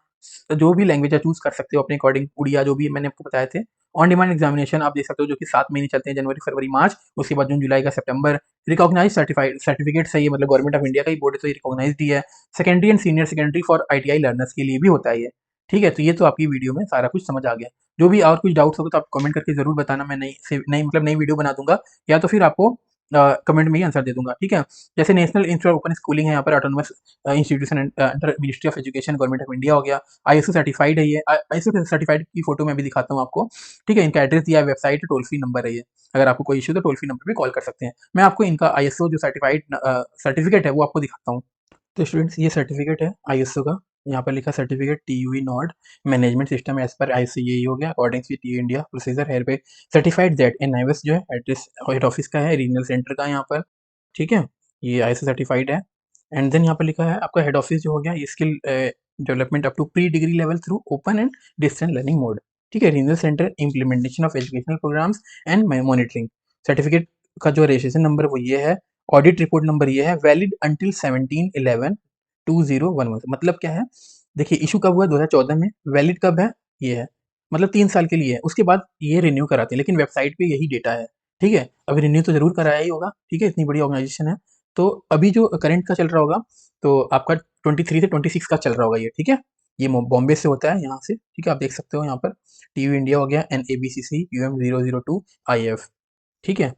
जो भी लैंग्वेज है चूज़ कर सकते हो अपने अकॉर्डिंग, उड़िया जो भी मैंने आपको बताए थे। ऑन डिमांड एग्जामिनेशन आप दे सकते हो, जो कि 7 महीने चलते हैं, जनवरी, फरवरी, मार्च, उसके बाद जून, जुलाई का सितंबर। रिकॉग्नाइज्ड सर्टिफाइड सर्टिफिकेट्स है ये, मतलब गवर्नमेंट ऑफ इंडिया का ही बोर्ड है, तो ये रिकॉग्नाइज्ड ही है। Secondary and senior secondary for ITI learners के लिए भी होता है ये, ठीक है? तो ये तो आपकी वीडियो में सारा कुछ समझ आ गया। जो भी और कुछ डाउट्स होगा तो आप कमेंट करके ज़रूर बताना, मैं नई वीडियो बना दूँगा, या तो फिर आपको कमेंट में ही आंसर दे दूँगा, ठीक है? जैसे national institute of open schooling है यहाँ पर, autonomous institution under ministry of education, government of India हो गया। आईएसओ सर्टिफाइड है ये, आईएसओ सर्टिफाइड की फोटो मैं भी दिखाता हूँ आपको, ठीक है? इनका एड्रेस दिया है, वेबसाइट, टोल फ्री नंबर है ये। अगर आपको कोई इश्यू तो टोल फ्री नंबर पे कॉल कर सकते हैं। मैं आपको इनका आईएसओ जो सर्टिफिकेट है वो आपको दिखाता हूँ। तो स्टूडेंट्स, ये सर्टिफिकेट है आईएसओ का, यहाँ पर लिखा certificate TUV Nord management system as per ISO, यही हो गया according to T India procedure hereby certified that NIS जो है एड्रेस हेड ऑफिस का है, रीजनल सेंटर का है यहाँ पर, ठीक है? ये आईएसओ सर्टिफाइड है। एंड देन यहाँ पर लिखा है आपका हेड ऑफिस जो हो गया, skill development up to pre degree level through open and distance learning mode, ठीक है? Regional centre implementation of educational programmes and monitoring. Certificate का जो रजिस्ट्रेशन नंबर वो ये है, ऑडिट रिपोर्ट नंबर ये है, वैलिड अंटिल 17/11/2011, मतलब क्या है, देखिए इशू कब हुआ 2014 में, वैलिड कब है, ये है, मतलब 3 साल के लिए है। उसके बाद ये रिन्यू कराते हैं, लेकिन वेबसाइट पे यही डेटा है, ठीक है? अभी रिन्यू तो ज़रूर कराया ही होगा, ठीक है? इतनी बड़ी ऑर्गेनाइजेशन है। तो अभी जो करंट का चल रहा होगा, तो आपका 23 से 26 का चल रहा होगा ये, ठीक है? ये बॉम्बे से होता है यहाँ से, ठीक है? आप देख सकते हो यहाँ पर टीवी इंडिया हो गया, NABCC UM002 IF, ठीक है?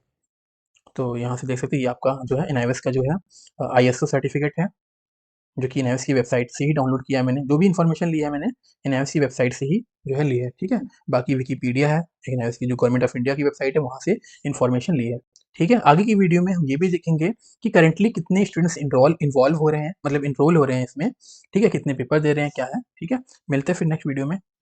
तो यहाँ से देख सकते हैं, ये आपका जो है एनआईएस का जो है आईएसओ सर्टिफिकेट है, जो कि एनआईएस की वेबसाइट से ही डाउनलोड किया है मैंने। जो भी इन्फॉर्मेशन ली है मैंने एनआईएस की वेबसाइट से ही जो है ली है, ठीक है? बाकी विकिपीडिया है, एनआईएस की जो गवर्नमेंट ऑफ इंडिया की वेबसाइट है, वहाँ से इन्फॉर्मेशन ली है, ठीक है? आगे की वीडियो में हम ये भी देखेंगे कि करंटली कितने स्टूडेंट्स इन्वॉल्व हो रहे हैं, मतलब इनरोल हो रहे हैं इसमें, ठीक है? कितने पेपर दे रहे हैं, क्या है, ठीक है? मिलते हैं फिर नेक्स्ट वीडियो में।